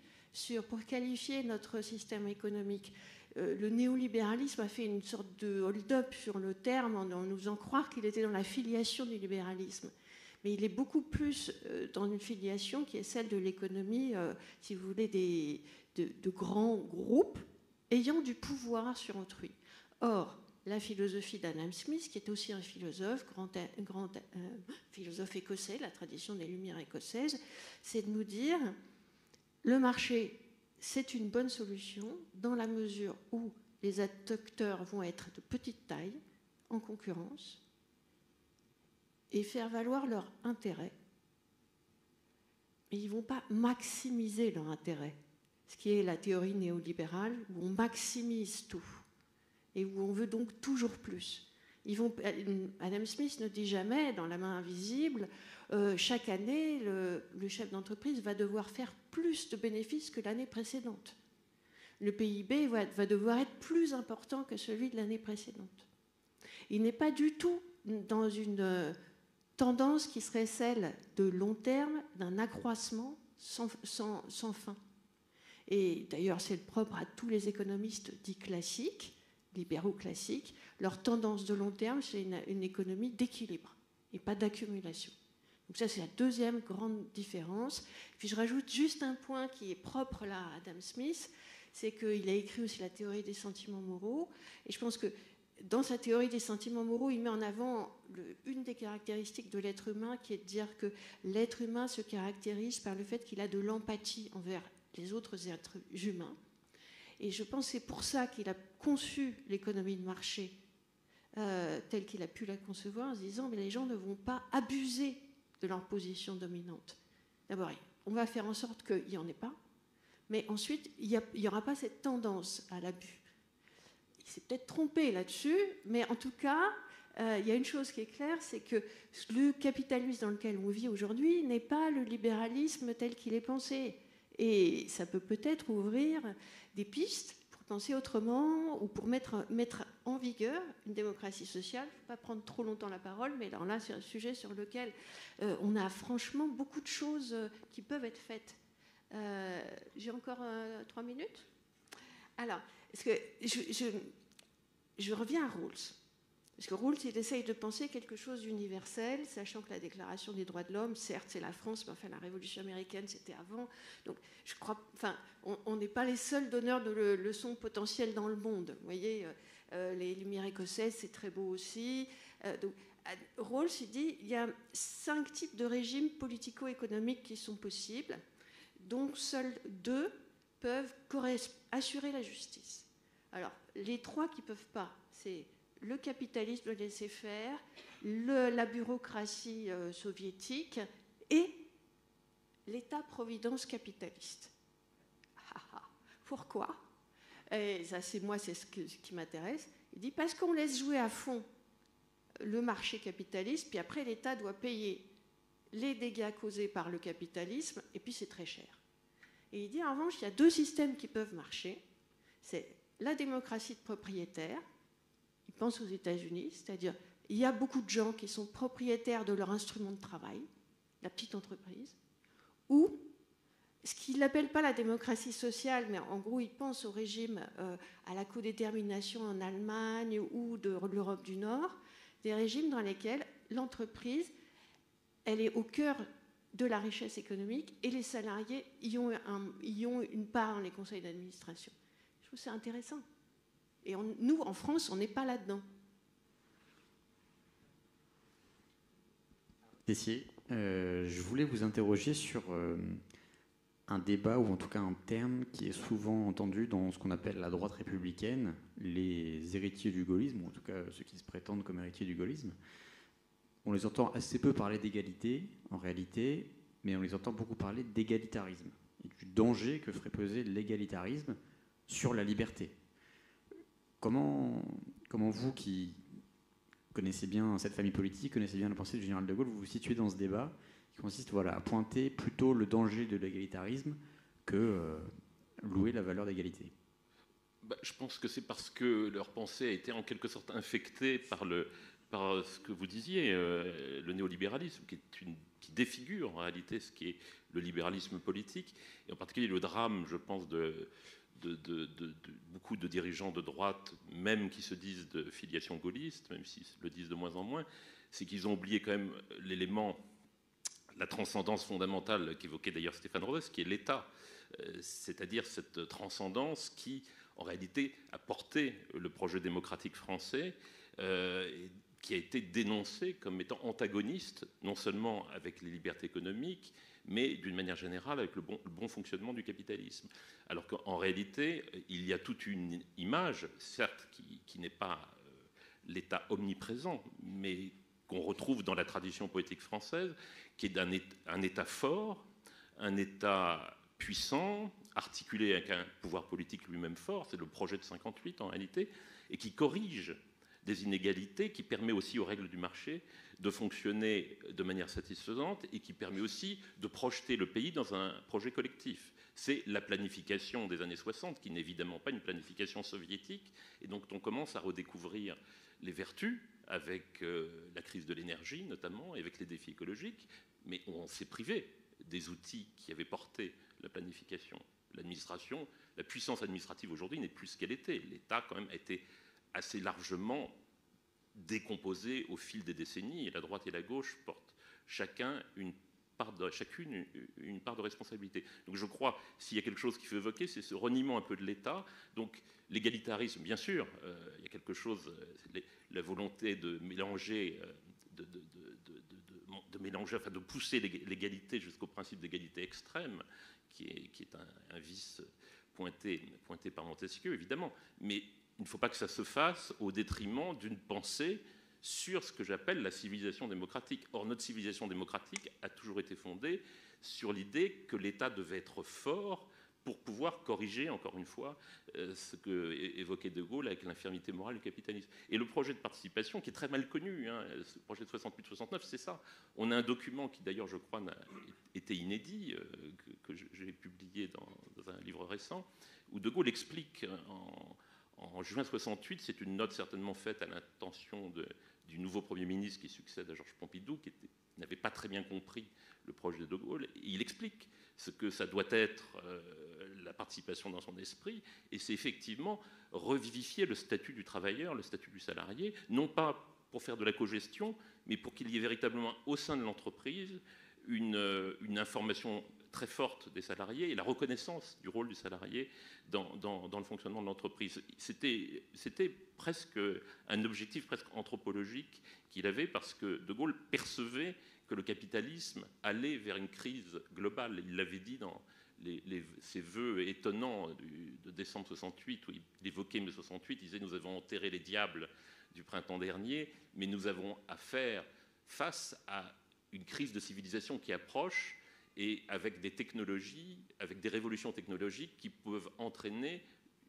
Speaker 3: pour qualifier notre système économique. Le néolibéralisme a fait une sorte de hold-up sur le terme en nous faisant croire qu'il était dans la filiation du libéralisme. Mais il est beaucoup plus dans une filiation qui est celle de l'économie, si vous voulez, de grands groupes ayant du pouvoir sur autrui. Or, la philosophie d'Adam Smith, qui est aussi un philosophe, grand philosophe écossais, la tradition des Lumières écossaises, c'est de nous dire le marché, c'est une bonne solution dans la mesure où les acteurs vont être de petite taille, en concurrence, et faire valoir leur intérêt. Mais ils ne vont pas maximiser leur intérêt, ce qui est la théorie néolibérale, où on maximise tout, et où on veut donc toujours plus. Adam Smith ne dit jamais, dans La main invisible, chaque année, le chef d'entreprise va devoir faire plus de bénéfices que l'année précédente. Le PIB va devoir être plus important que celui de l'année précédente. Il n'est pas du tout dans une tendance qui serait celle de long terme, d'un accroissement sans fin. Et d'ailleurs, c'est le propre à tous les économistes dits classiques, libéraux classiques. Leur tendance de long terme, c'est une économie d'équilibre et pas d'accumulation. Donc ça, c'est la deuxième grande différence. Puis je rajoute juste un point qui est propre là à Adam Smith, c'est qu'il a écrit aussi la théorie des sentiments moraux. Et je pense que dans sa théorie des sentiments moraux, il met en avant une des caractéristiques de l'être humain, qui est de dire que l'être humain se caractérise par le fait qu'il a de l'empathie envers les autres êtres humains. Et je pense que c'est pour ça qu'il a conçu l'économie de marché telle qu'il a pu la concevoir, en se disant mais les gens ne vont pas abuser de leur position dominante. D'abord, on va faire en sorte qu'il n'y en ait pas, mais ensuite, il n'y aura pas cette tendance à l'abus. Il s'est peut-être trompé là-dessus, mais en tout cas, il y a une chose qui est claire, c'est que le capitalisme dans lequel on vit aujourd'hui n'est pas le libéralisme tel qu'il est pensé. Et ça peut peut-être ouvrir des pistes pour penser autrement ou pour mettre en vigueur une démocratie sociale. Je ne vais pas prendre trop longtemps la parole, mais alors là, c'est un sujet sur lequel on a franchement beaucoup de choses qui peuvent être faites. J'ai encore 3 minutes. Alors, est-ce que je reviens à Rawls. Parce que Rawls, il essaye de penser quelque chose d'universel, sachant que la Déclaration des droits de l'homme, certes, c'est la France, mais enfin, la Révolution américaine, c'était avant. Donc, je crois, enfin, on n'est pas les seuls donneurs de leçons potentielles dans le monde. Vous voyez, les Lumières écossaises, c'est très beau aussi. Donc, Rawls, il dit il y a 5 types de régimes politico-économiques qui sont possibles, dont seuls 2 peuvent assurer la justice. Alors, les 3 qui ne peuvent pas, c'est le capitalisme de laisser-faire, la bureaucratie soviétique et l'État-providence capitaliste. Pourquoi? Et ça, c'est ce qui m'intéresse. Il dit parce qu'on laisse jouer à fond le marché capitaliste, puis après l'État doit payer les dégâts causés par le capitalisme, et puis c'est très cher. Et il dit en revanche, il y a 2 systèmes qui peuvent marcher. C'est la démocratie de propriétaires. Il pense aux États-Unis, c'est-à-dire il y a beaucoup de gens qui sont propriétaires de leur instrument de travail, la petite entreprise, ou ce qu'il n'appelle pas la démocratie sociale, mais en gros il pense au régime à la codétermination en Allemagne ou de l'Europe du Nord, des régimes dans lesquels l'entreprise, elle est au cœur de la richesse économique et les salariés y ont une part dans les conseils d'administration. Je trouve ça intéressant. Et nous, en France, on n'est pas là-dedans.
Speaker 2: Tessier, je voulais vous interroger sur un débat, ou en tout cas un terme qui est souvent entendu dans ce qu'on appelle la droite républicaine, les héritiers du gaullisme, ou en tout cas ceux qui se prétendent comme héritiers du gaullisme. On les entend assez peu parler d'égalité, en réalité, mais on les entend beaucoup parler d'égalitarisme, et du danger que ferait peser l'égalitarisme sur la liberté. Comment vous, qui connaissez bien cette famille politique, connaissez bien la pensée du général de Gaulle, vous vous situez dans ce débat qui consiste à pointer plutôt le danger de l'égalitarisme que louer la valeur d'égalité?
Speaker 4: Je pense que c'est parce que leur pensée a été en quelque sorte infectée par ce que vous disiez, le néolibéralisme, qui défigure en réalité ce qui est le libéralisme politique, et en particulier le drame, je pense, de beaucoup de dirigeants de droite, même qui se disent de filiation gaulliste, même s'ils le disent de moins en moins, c'est qu'ils ont oublié quand même l'élément, la transcendance fondamentale qu'évoquait d'ailleurs Stéphane Rodez, qui est l'État, c'est-à-dire cette transcendance qui en réalité, a porté le projet démocratique français, qui a été dénoncé comme étant antagoniste, non seulement avec les libertés économiques, mais d'une manière générale avec le bon fonctionnement du capitalisme. Alors qu'en réalité, il y a toute une image, certes, qui n'est pas l'État omniprésent, mais qu'on retrouve dans la tradition poétique française, qui est un État fort, un État puissant, articulé avec un pouvoir politique lui-même fort, c'est le projet de 58 en réalité, et qui corrige des inégalités, qui permet aussi aux règles du marché de fonctionner de manière satisfaisante et qui permet aussi de projeter le pays dans un projet collectif. C'est la planification des années 60, qui n'est évidemment pas une planification soviétique, et donc on commence à redécouvrir les vertus avec la crise de l'énergie notamment, et avec les défis écologiques, mais on s'est privé des outils qui avaient porté la planification. L'administration, la puissance administrative aujourd'hui n'est plus ce qu'elle était. L'État quand même a été assez largement décomposé au fil des décennies, et la droite et la gauche portent chacune une part de responsabilité. Donc je crois, s'il y a quelque chose qu'il faut évoquer, c'est ce reniement un peu de l'État. Donc l'égalitarisme, bien sûr, il y a quelque chose, la volonté de mélanger, enfin de pousser l'égalité jusqu'au principe d'égalité extrême, qui est un vice pointé par Montesquieu, évidemment. Mais il ne faut pas que ça se fasse au détriment d'une pensée sur ce que j'appelle la civilisation démocratique. Or, notre civilisation démocratique a toujours été fondée sur l'idée que l'État devait être fort pour pouvoir corriger, encore une fois, ce que évoquait De Gaulle avec l'infirmité morale du capitalisme. Et le projet de participation, qui est très mal connu, hein, ce projet de 68-69, c'est ça. On a un document qui, d'ailleurs, je crois, était inédit, que j'ai publié dans un livre récent, où De Gaulle explique en juin 68, c'est une note certainement faite à l'intention du nouveau Premier ministre qui succède à Georges Pompidou, qui n'avait pas très bien compris le projet de De Gaulle. Et il explique ce que ça doit être la participation dans son esprit, et c'est effectivement revivifier le statut du travailleur, le statut du salarié, non pas pour faire de la cogestion, mais pour qu'il y ait véritablement au sein de l'entreprise une information très forte des salariés et la reconnaissance du rôle du salarié dans le fonctionnement de l'entreprise. C'était presque un objectif presque anthropologique qu'il avait, parce que De Gaulle percevait que le capitalisme allait vers une crise globale. Il l'avait dit dans ses vœux étonnants de décembre 68, où il évoquait mai 68, il disait « Nous avons enterré les diables du printemps dernier, mais nous avons à faire face à une crise de civilisation qui approche, et avec des technologies, avec des révolutions technologiques qui peuvent entraîner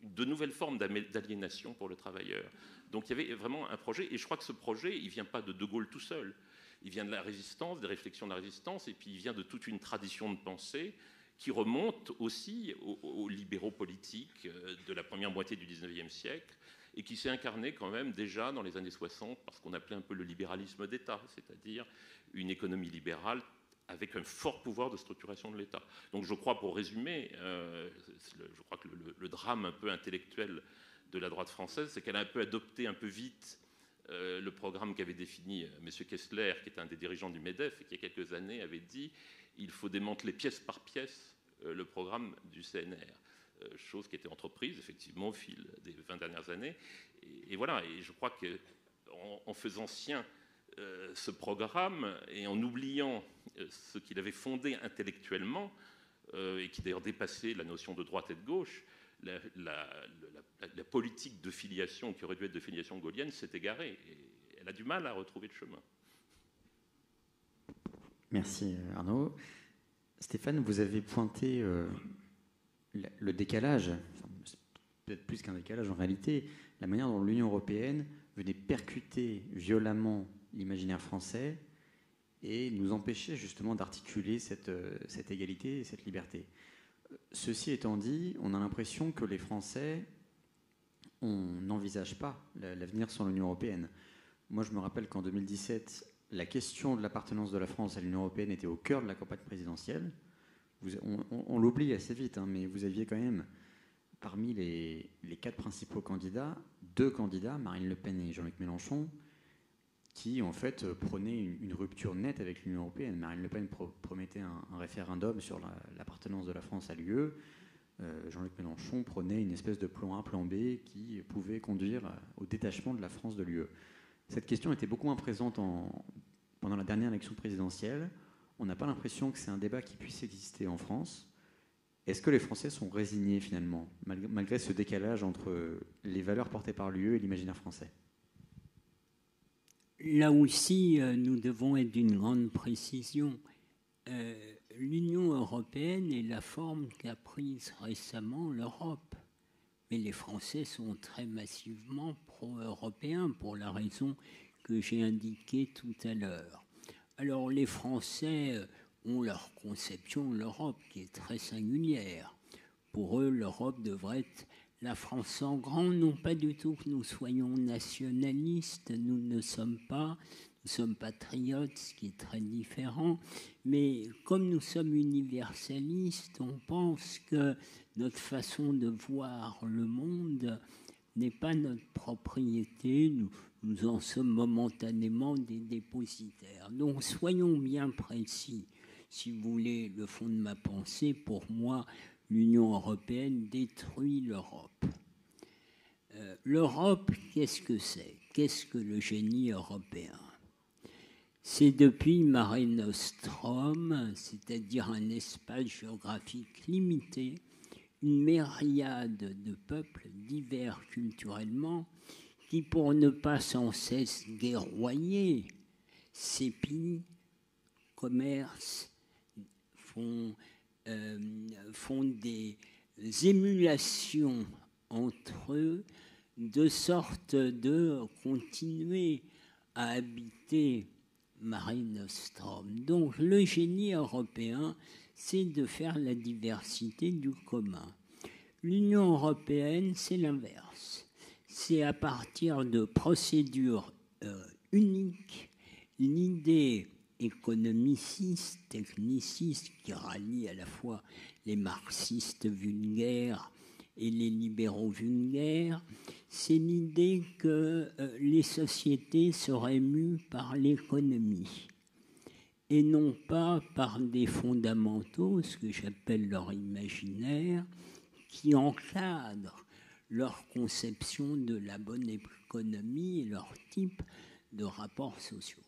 Speaker 4: de nouvelles formes d'aliénation pour le travailleur. » Donc il y avait vraiment un projet, et je crois que ce projet, il ne vient pas de De Gaulle tout seul. Il vient de la résistance, des réflexions de la résistance, et puis il vient de toute une tradition de pensée qui remonte aussi aux libéraux politiques de la première moitié du XIXe siècle, et qui s'est incarné quand même déjà dans les années 60 par ce qu'on appelait un peu le libéralisme d'État, c'est-à-dire une économie libérale avec un fort pouvoir de structuration de l'État. Donc je crois, pour résumer, je crois que le drame un peu intellectuel de la droite française, c'est qu'elle a un peu adopté un peu vite le programme qu'avait défini M. Kessler, qui est un des dirigeants du MEDEF, et qui, il y a quelques années, avait dit il faut démanteler pièce par pièce le programme du CNR. Chose qui était entreprise, effectivement, au fil des 20 dernières années. Et voilà, et je crois qu'en faisant sien ce programme, et en oubliant ce qu'il avait fondé intellectuellement, et qui d'ailleurs dépassait la notion de droite et de gauche, la politique de filiation, qui aurait dû être de filiation gaulienne, s'est égarée. Et elle a du mal à retrouver le chemin.
Speaker 2: Merci Arnaud. Stéphane, vous avez pointé le décalage, peut-être plus qu'un décalage en réalité, la manière dont l'Union européenne venait percuter violemment l'imaginaire français et nous empêcher justement d'articuler cette égalité et cette liberté. Ceci étant dit, on a l'impression que les Français, on n'envisage pas l'avenir sans l'Union européenne. Moi, je me rappelle qu'en 2017, la question de l'appartenance de la France à l'Union européenne était au cœur de la campagne présidentielle. On l'oublie assez vite, hein, mais vous aviez quand même, parmi les 4 principaux candidats, 2 candidats, Marine Le Pen et Jean-Luc Mélenchon, qui en fait prônaient une rupture nette avec l'Union européenne. Marine Le Pen promettait un référendum sur l'appartenance de la France à l'UE. Jean-Luc Mélenchon prônait une espèce de plan A, plan B qui pouvait conduire au détachement de la France de l'UE. Cette question était beaucoup moins présente pendant la dernière élection présidentielle. On n'a pas l'impression que c'est un débat qui puisse exister en France. Est-ce que les Français sont résignés finalement, malgré ce décalage entre les valeurs portées par l'UE et l'imaginaire français?
Speaker 5: Là aussi, nous devons être d'une grande précision. L'Union européenne est la forme qu'a prise récemment l'Europe. Mais les Français sont très massivement pro-européens pour la raison que j'ai indiquée tout à l'heure. Alors les Français ont leur conception de l'Europe qui est très singulière. Pour eux, l'Europe devrait être la France en grand. Non pas du tout que nous soyons nationalistes, nous ne sommes pas. Nous sommes patriotes, ce qui est très différent, mais comme nous sommes universalistes, on pense que notre façon de voir le monde n'est pas notre propriété, nous en sommes momentanément des dépositaires. Donc soyons bien précis. Si vous voulez le fond de ma pensée, pour moi, l'Union européenne détruit l'Europe. L'Europe, qu'est-ce que c'est? Qu'est-ce que le génie européen? C'est depuis Mare Nostrum, c'est-à-dire un espace géographique limité, une myriade de peuples divers culturellement qui, pour ne pas sans cesse guerroyer, s'épient, commercent, font des émulations entre eux, de sorte de continuer à habiter Mare Nostrum. Donc le génie européen, c'est de faire la diversité du commun. L'Union européenne, c'est l'inverse. C'est à partir de procédures uniques, l'idée économiciste, techniciste, qui rallie à la fois les marxistes vulgaires et les libéraux vulgaires, c'est l'idée que les sociétés seraient mues par l'économie et non pas par des fondamentaux, ce que j'appelle leur imaginaire, qui encadrent leur conception de la bonne économie et leur type de rapports sociaux.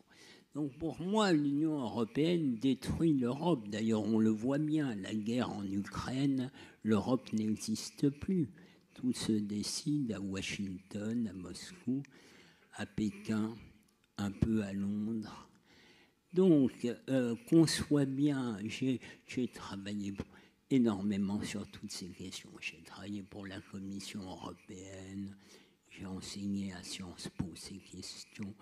Speaker 5: Donc pour moi, l'Union européenne détruit l'Europe. D'ailleurs, on le voit bien, la guerre en Ukraine, l'Europe n'existe plus. Tout se décide à Washington, à Moscou, à Pékin, un peu à Londres. Donc, qu'on soit bien, j'ai travaillé énormément sur toutes ces questions. J'ai travaillé pour la Commission européenne, j'ai enseigné à Sciences Po ces questions.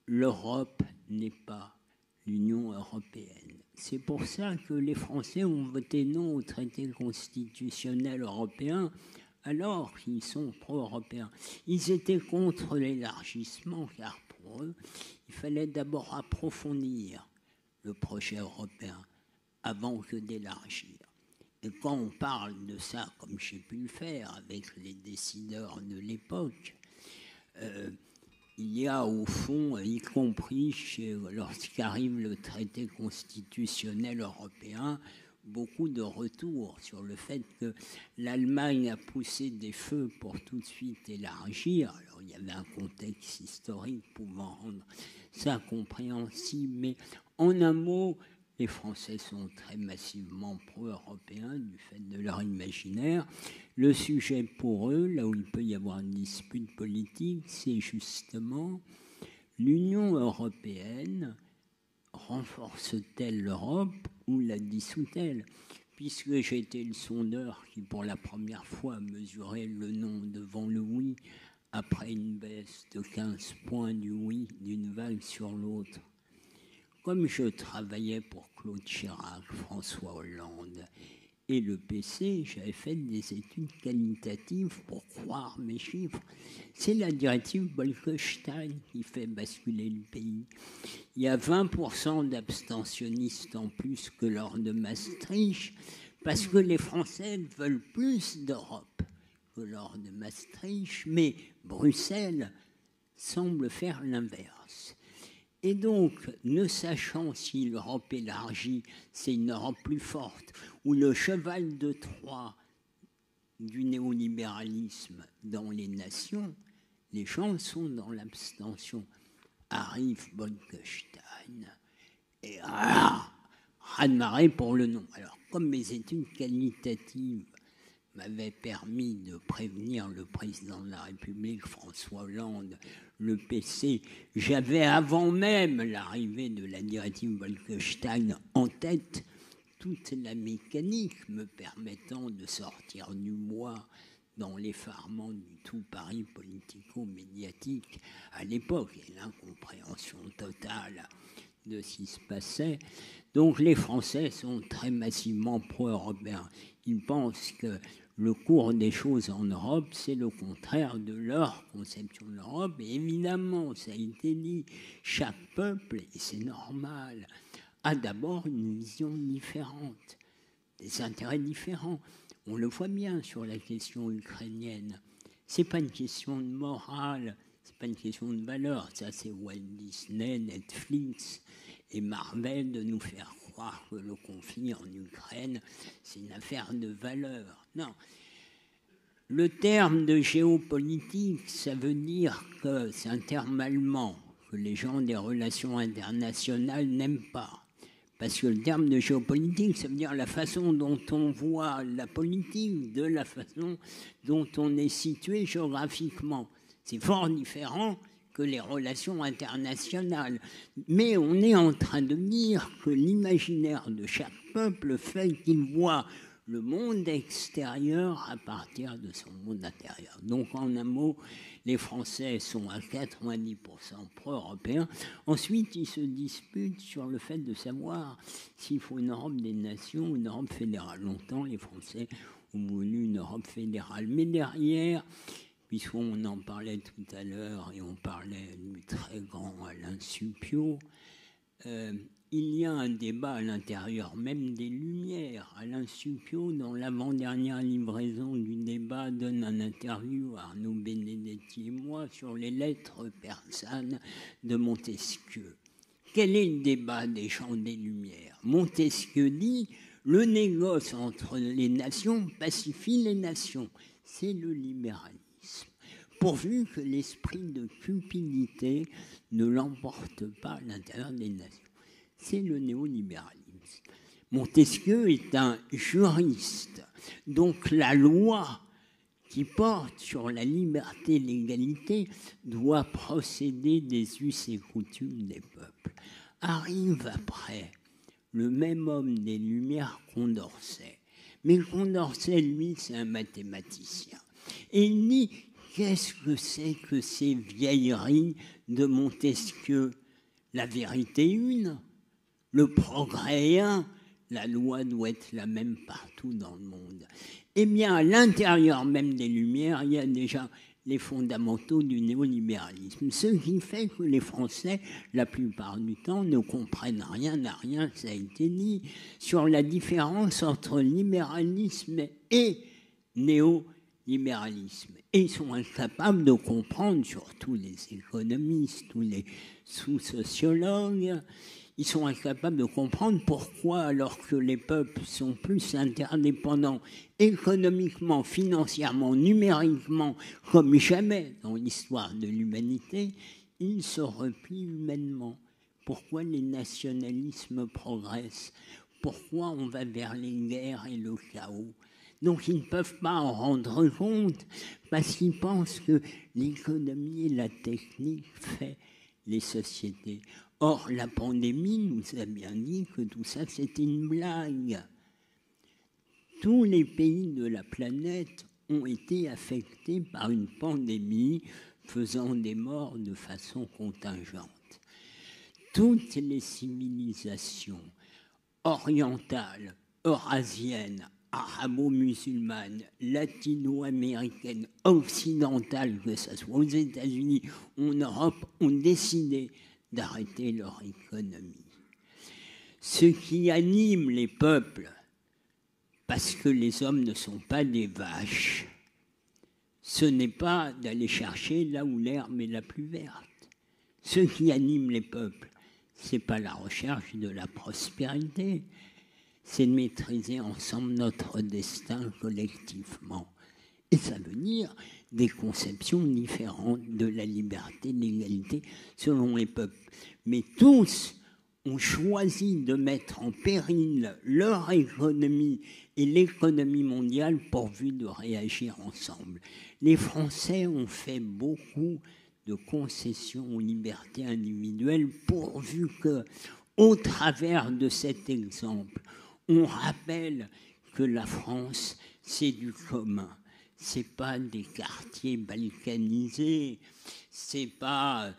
Speaker 5: L'Europe n'est pas l'Union européenne. C'est pour ça que les Français ont voté non au traité constitutionnel européen, alors qu'ils sont pro-européens. Ils étaient contre l'élargissement, car pour eux, il fallait d'abord approfondir le projet européen avant que d'élargir. Et quand on parle de ça, comme j'ai pu le faire avec les décideurs de l'époque, il y a au fond, y compris lorsqu'arrive le traité constitutionnel européen, beaucoup de retours sur le fait que l'Allemagne a poussé des feux pour tout de suite élargir. Alors il y avait un contexte historique pouvant rendre ça compréhensible, mais en un mot, les Français sont très massivement pro-européens du fait de leur imaginaire. Le sujet pour eux, là où il peut y avoir une dispute politique, c'est justement l'Union européenne renforce-t-elle l'Europe ou la dissout-elle? Puisque j'ai été le sondeur qui, pour la première fois, mesurait le non devant le oui après une baisse de 15 points du oui d'une vague sur l'autre. Comme je travaillais pour Claude Chirac, François Hollande et le PC, j'avais fait des études qualitatives pour croire mes chiffres. C'est la directive Bolkestein qui fait basculer le pays. Il y a 20% d'abstentionnistes en plus que lors de Maastricht, parce que les Français veulent plus d'Europe que lors de Maastricht, mais Bruxelles semble faire l'inverse. Et donc, ne sachant si l'Europe élargie, c'est une Europe plus forte, ou le cheval de Troie du néolibéralisme dans les nations, les gens sont dans l'abstention. Arrive Bolkestein et raz-de-marée pour le nom. Alors, comme mes études qualitatives m'avaient permis de prévenir le président de la République, François Hollande, le PC, j'avais avant même l'arrivée de la directive Bolkestein en tête toute la mécanique me permettant de sortir du bois dans l'effarement du tout Paris politico-médiatique à l'époque et l'incompréhension totale de ce qui se passait. Donc les Français sont très massivement pro-européens. Ils pensent que le cours des choses en Europe, c'est le contraire de leur conception de l'Europe. Et évidemment, ça a été dit, chaque peuple, et c'est normal, a d'abord une vision différente, des intérêts différents. On le voit bien sur la question ukrainienne. Ce n'est pas une question de morale, ce n'est pas une question de valeur. Ça, c'est Walt Disney, Netflix et Marvel de nous faire croire que le conflit en Ukraine, c'est une affaire de valeur. Non. Le terme de géopolitique, ça veut dire que c'est un terme allemand que les gens des relations internationales n'aiment pas. Parce que le terme de géopolitique, ça veut dire la façon dont on voit la politique de la façon dont on est situé géographiquement. C'est fort différent que les relations internationales. Mais on est en train de dire que l'imaginaire de chaque peuple fait qu'il voit le monde extérieur à partir de son monde intérieur. Donc, en un mot, les Français sont à 90% pro-européens. Ensuite, ils se disputent sur le fait de savoir s'il faut une Europe des nations ou une Europe fédérale. Longtemps, les Français ont voulu une Europe fédérale. Mais derrière, puisqu'on en parlait tout à l'heure et on parlait du très grand Alain Supiot, il y a un débat à l'intérieur même des Lumières. Alain Supiot, dans l'avant-dernière livraison du débat, donne un interview à Arnaud Benedetti et moi sur les lettres persanes de Montesquieu. Quel est le débat des gens des Lumières? Montesquieu dit « Le négoce entre les nations pacifie les nations ». C'est le libéralisme. Pourvu que l'esprit de cupidité ne l'emporte pas à l'intérieur des nations. C'est le néolibéralisme. Montesquieu est un juriste. Donc la loi qui porte sur la liberté et l'égalité doit procéder des us et coutumes des peuples. Arrive après le même homme des Lumières, Condorcet. Mais Condorcet, lui, c'est un mathématicien. Et il dit, qu'est-ce que c'est que ces vieilleries de Montesquieu? La vérité une. Le progrès est un, la loi doit être la même partout dans le monde. Eh bien, à l'intérieur même des Lumières, il y a déjà les fondamentaux du néolibéralisme. Ce qui fait que les Français, la plupart du temps, ne comprennent rien à rien, ça a été dit, sur la différence entre libéralisme et néolibéralisme. Et ils sont incapables de comprendre, surtout les économistes, tous les sous-sociologues, ils sont incapables de comprendre pourquoi, alors que les peuples sont plus interdépendants économiquement, financièrement, numériquement, comme jamais dans l'histoire de l'humanité, ils se replient humainement. Pourquoi les nationalismes progressent? Pourquoi on va vers les guerres et le chaos? Donc ils ne peuvent pas en rendre compte parce qu'ils pensent que l'économie et la technique font les sociétés. Or, la pandémie nous a bien dit que tout ça, c'était une blague. Tous les pays de la planète ont été affectés par une pandémie faisant des morts de façon contingente. Toutes les civilisations orientales, eurasiennes, arabo-musulmanes, latino-américaines, occidentales, que ce soit aux États-Unis ou en Europe, ont décidé d'arrêter leur économie. Ce qui anime les peuples, parce que les hommes ne sont pas des vaches, ce n'est pas d'aller chercher là où l'herbe est la plus verte. Ce qui anime les peuples, ce n'est pas la recherche de la prospérité, c'est de maîtriser ensemble notre destin collectivement. Et ça veut dire des conceptions différentes de la liberté, de l'égalité selon les peuples. Mais tous ont choisi de mettre en péril leur économie et l'économie mondiale pourvu de réagir ensemble. Les Français ont fait beaucoup de concessions aux libertés individuelles pourvu que, au travers de cet exemple, on rappelle que la France, c'est du commun. C'est pas des quartiers balkanisés, c'est pas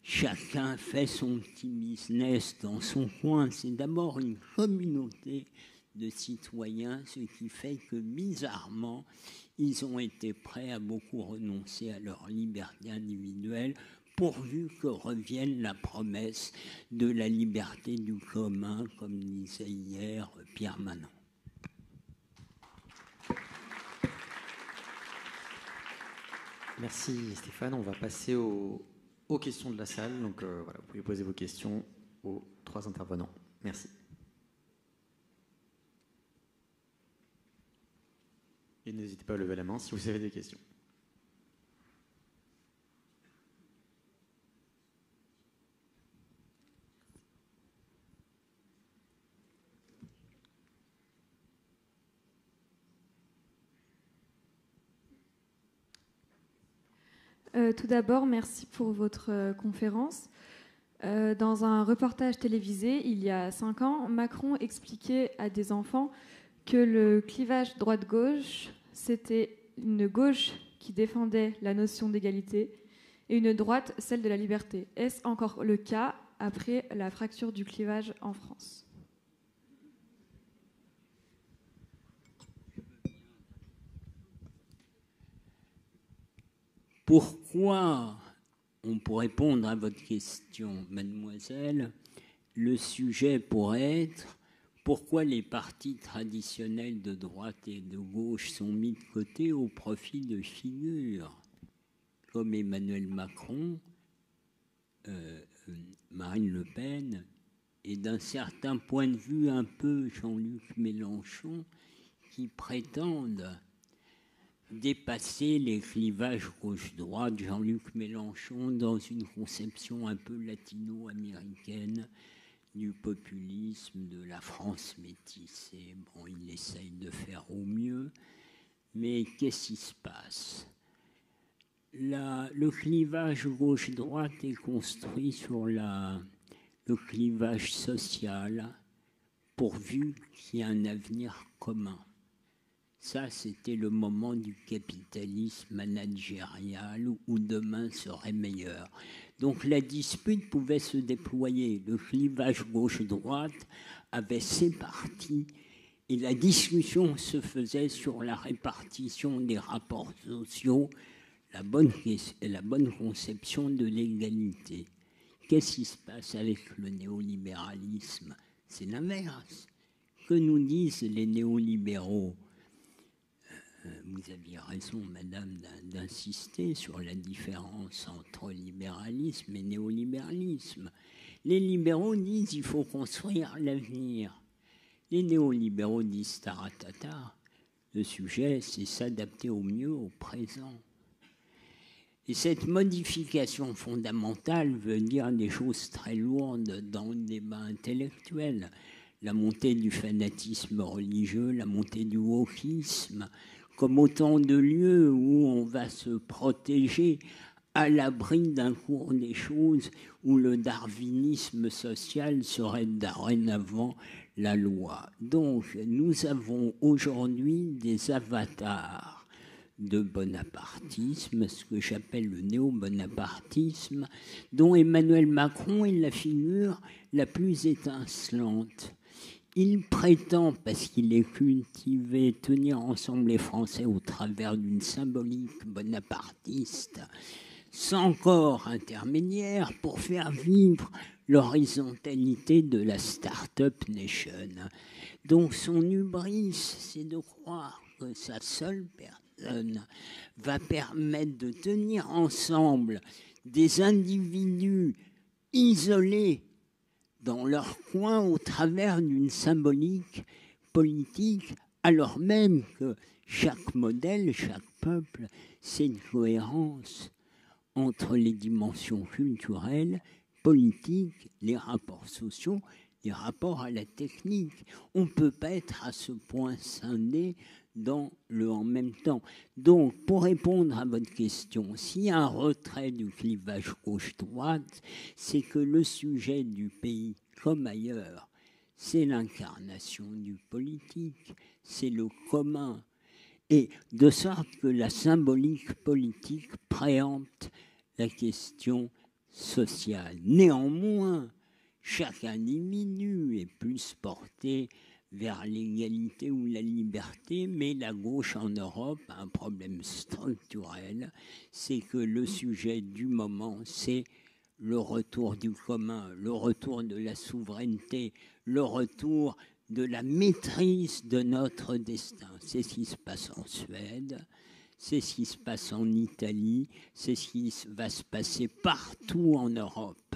Speaker 5: chacun fait son petit business dans son coin. C'est d'abord une communauté de citoyens, ce qui fait que bizarrement, ils ont été prêts à beaucoup renoncer à leur liberté individuelle pourvu que revienne la promesse de la liberté du commun, comme disait hier Pierre Manon.
Speaker 2: Merci Stéphane. On va passer aux questions de la salle. Donc voilà, vous pouvez poser vos questions aux 3 intervenants. Merci. Et n'hésitez pas à lever la main si vous avez des questions.
Speaker 6: Tout d'abord, merci pour votre conférence. Dans un reportage télévisé, il y a 5 ans, Macron expliquait à des enfants que le clivage droite-gauche, c'était une gauche qui défendait la notion d'égalité et une droite, celle de la liberté. Est-ce encore le cas après la fracture du clivage en France ?
Speaker 5: Pourquoi, pour répondre à votre question, mademoiselle, le sujet pourrait être pourquoi les partis traditionnels de droite et de gauche sont mis de côté au profit de figures comme Emmanuel Macron, Marine Le Pen et d'un certain point de vue un peu Jean-Luc Mélenchon qui prétendent dépasser les clivages gauche-droite, Jean-Luc Mélenchon dans une conception un peu latino-américaine du populisme, de la France métissée. Bon, il essaye de faire au mieux, mais qu'est-ce qui se passe ? Le clivage gauche-droite est construit sur le clivage social, pourvu qu'il y ait un avenir commun. Ça, c'était le moment du capitalisme managérial où demain serait meilleur. Donc la dispute pouvait se déployer. Le clivage gauche-droite avait ses partis et la discussion se faisait sur la répartition des rapports sociaux, la bonne conception de l'égalité. Qu'est-ce qui se passe avec le néolibéralisme ? C'est l'inverse. Que nous disent les néolibéraux ? Vous aviez raison, madame, d'insister sur la différence entre libéralisme et néolibéralisme. Les libéraux disent qu'il faut construire l'avenir. Les néolibéraux disent taratata. Le sujet, c'est s'adapter au mieux au présent. Et cette modification fondamentale veut dire des choses très lourdes dans le débat intellectuel. La montée du fanatisme religieux, la montée du wokisme, comme autant de lieux où on va se protéger à l'abri d'un cours des choses où le darwinisme social serait dorénavant la loi. Donc, nous avons aujourd'hui des avatars de bonapartisme, ce que j'appelle le néo-bonapartisme, dont Emmanuel Macron est la figure la plus étincelante. Il prétend, parce qu'il est cultivé, tenir ensemble les Français au travers d'une symbolique bonapartiste, sans corps intermédiaire, pour faire vivre l'horizontalité de la start-up nation. Donc son hubris, c'est de croire que sa seule personne va permettre de tenir ensemble des individus isolés dans leur coin au travers d'une symbolique politique, alors même que chaque modèle, chaque peuple, c'est une cohérence entre les dimensions culturelles, politiques, les rapports sociaux, les rapports à la technique. On ne peut pas être à ce point scindé dans le en même temps. Donc, pour répondre à votre question, s'il y a un retrait du clivage gauche-droite, c'est que le sujet du pays, comme ailleurs, c'est l'incarnation du politique, c'est le commun. Et de sorte que la symbolique politique préempte la question sociale. Néanmoins, chaque individu est plus porté vers l'égalité ou la liberté, mais la gauche en Europe a un problème structurel, c'est que le sujet du moment, c'est le retour du commun, le retour de la souveraineté, le retour de la maîtrise de notre destin. C'est ce qui se passe en Suède, c'est ce qui se passe en Italie, c'est ce qui va se passer partout en Europe.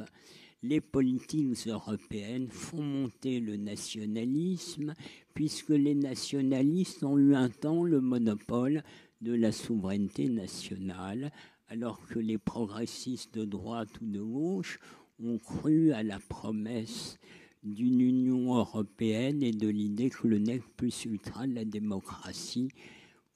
Speaker 5: Les politiques européennes font monter le nationalisme, puisque les nationalistes ont eu un temps le monopole de la souveraineté nationale, alors que les progressistes de droite ou de gauche ont cru à la promesse d'une Union européenne et de l'idée que le nec plus ultra de la démocratie,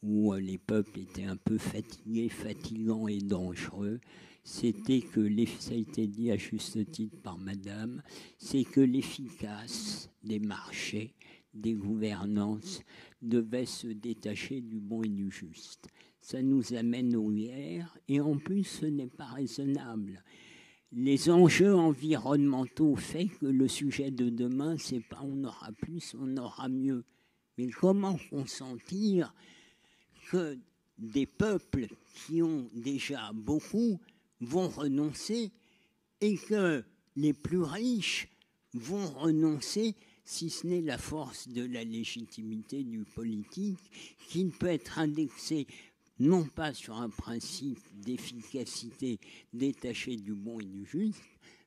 Speaker 5: où les peuples étaient un peu fatigués, fatigants et dangereux, c'était que, ça a été dit à juste titre par madame, c'est que l'efficace des marchés, des gouvernances, devait se détacher du bon et du juste. Ça nous amène aux guerres, et en plus, ce n'est pas raisonnable. Les enjeux environnementaux font que le sujet de demain, c'est pas on aura plus, on aura mieux. Mais comment consentir que des peuples qui ont déjà beaucoup vont renoncer et que les plus riches vont renoncer, si ce n'est la force de la légitimité du politique, qui ne peut être indexée non pas sur un principe d'efficacité détaché du bon et du juste,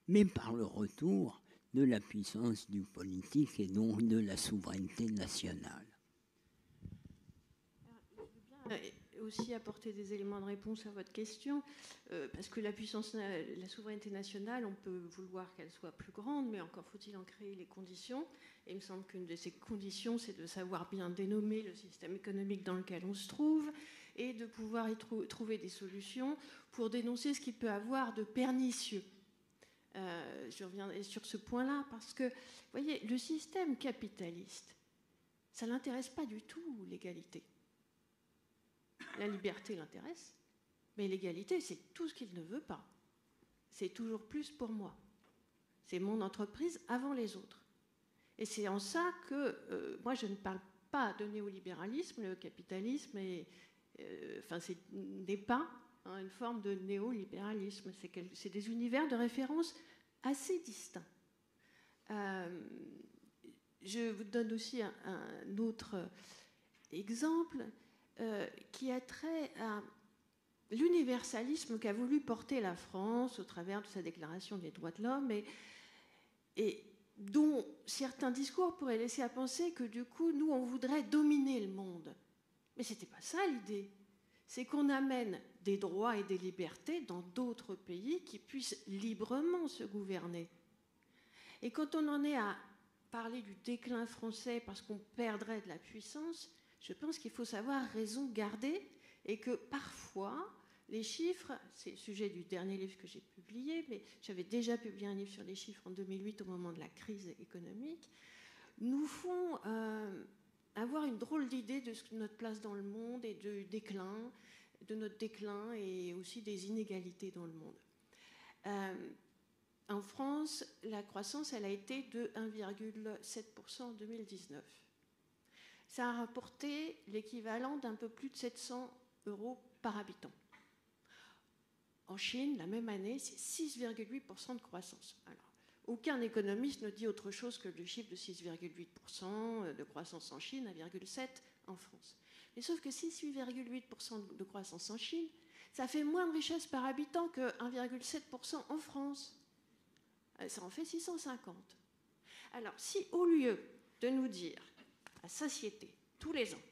Speaker 5: mais par le retour de la puissance du politique et donc de la souveraineté nationale.
Speaker 3: Je veux bien aussi apporter des éléments de réponse à votre question, parce que la puissance, la souveraineté nationale, on peut vouloir qu'elle soit plus grande, mais encore faut-il en créer les conditions. Et il me semble qu'une de ces conditions, c'est de savoir bien dénommer le système économique dans lequel on se trouve et de pouvoir y trouver des solutions pour dénoncer ce qu'il peut avoir de pernicieux. Je reviendrai sur ce point-là, parce que, vous voyez, le système capitaliste, ça ne l'intéresse pas du tout, l'égalité. La liberté l'intéresse, mais l'égalité, c'est tout ce qu'il ne veut pas. C'est toujours plus pour moi. C'est mon entreprise avant les autres. Et c'est en ça que moi, je ne parle pas de néolibéralisme. Le capitalisme n'est pas une forme de néolibéralisme. C'est des univers de référence assez distincts. Je vous donne aussi un autre exemple qui a trait à l'universalisme qu'a voulu porter la France au travers de sa déclaration des droits de l'homme et dont certains discours pourraient laisser à penser que du coup, nous, on voudrait dominer le monde. Mais ce n'était pas ça l'idée. C'est qu'on amène des droits et des libertés dans d'autres pays qui puissent librement se gouverner. Et quand on en est à parler du déclin français parce qu'on perdrait de la puissance, je pense qu'il faut savoir raison garder et que parfois, les chiffres, c'est le sujet du dernier livre que j'ai publié, mais j'avais déjà publié un livre sur les chiffres en 2008 au moment de la crise économique, nous font avoir une drôle d'idée de notre place dans le monde et de notre déclin et aussi des inégalités dans le monde. En France, la croissance, elle a été de 1,7% en 2019. Ça a rapporté l'équivalent d'un peu plus de 700 € par habitant. En Chine, la même année, c'est 6,8% de croissance. Alors, aucun économiste ne dit autre chose que le chiffre de 6,8% de croissance en Chine, 1,7% en France. Mais sauf que 6,8% de croissance en Chine, ça fait moins de richesse par habitant que 1,7% en France. Ça en fait 650. Alors, si au lieu de nous dire, à satiété, tous les ans,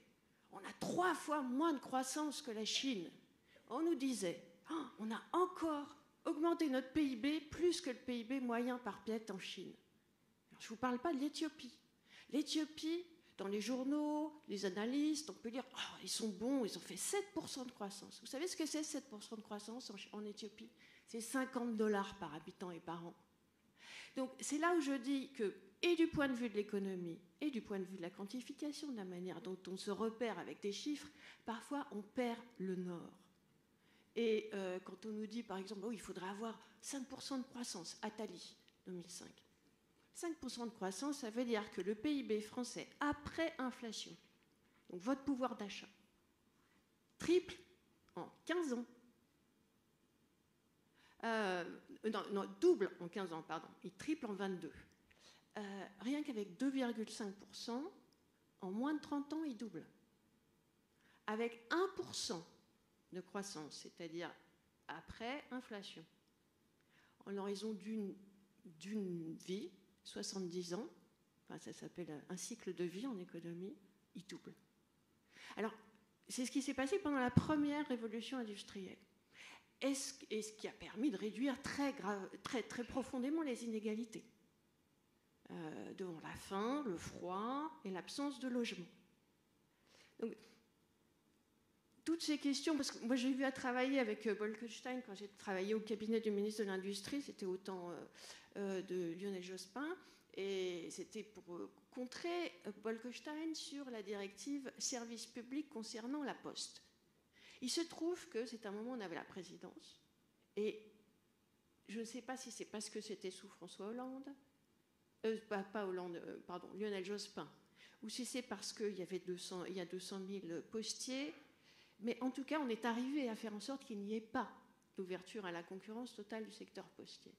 Speaker 3: on a 3 fois moins de croissance que la Chine. On nous disait, oh, on a encore augmenté notre PIB plus que le PIB moyen par pied en Chine. Alors, je ne vous parle pas de l'Éthiopie. L'Éthiopie, dans les journaux, les analystes, on peut dire, oh, ils sont bons, ils ont fait 7% de croissance. Vous savez ce que c'est 7% de croissance en Éthiopie? C'est $50 par habitant et par an. Donc c'est là où je dis que, et du point de vue de l'économie, et du point de vue de la quantification, de la manière dont on se repère avec des chiffres, parfois on perd le nord. Et quand on nous dit, par exemple, oh, il faudrait avoir 5% de croissance, Attali, 2005. 5% de croissance, ça veut dire que le PIB français, après inflation, donc votre pouvoir d'achat, triple en 15 ans. Non, double en 15 ans, pardon. Il triple en 22. Rien qu'avec 2,5%, en moins de 30 ans, il double. Avec 1% de croissance, c'est-à-dire après inflation, en l'horizon d'une vie, 70 ans, enfin, ça s'appelle un cycle de vie en économie, il double. Alors, c'est ce qui s'est passé pendant la première révolution industrielle. Et ce qui a permis de réduire très profondément les inégalités devant la faim, le froid et l'absence de logement. Donc, toutes ces questions, parce que moi j'ai eu à travailler avec Bolkestein quand j'ai travaillé au cabinet du ministre de l'Industrie, c'était au temps de Lionel Jospin, et c'était pour contrer Bolkestein sur la directive service public concernant la Poste. Il se trouve que c'est un moment où on avait la présidence, et je ne sais pas si c'est parce que c'était sous François Hollande, Lionel Jospin, ou si c'est parce qu'il y a 200 000 postiers, mais en tout cas, on est arrivé à faire en sorte qu'il n'y ait pas d'ouverture à la concurrence totale du secteur postier.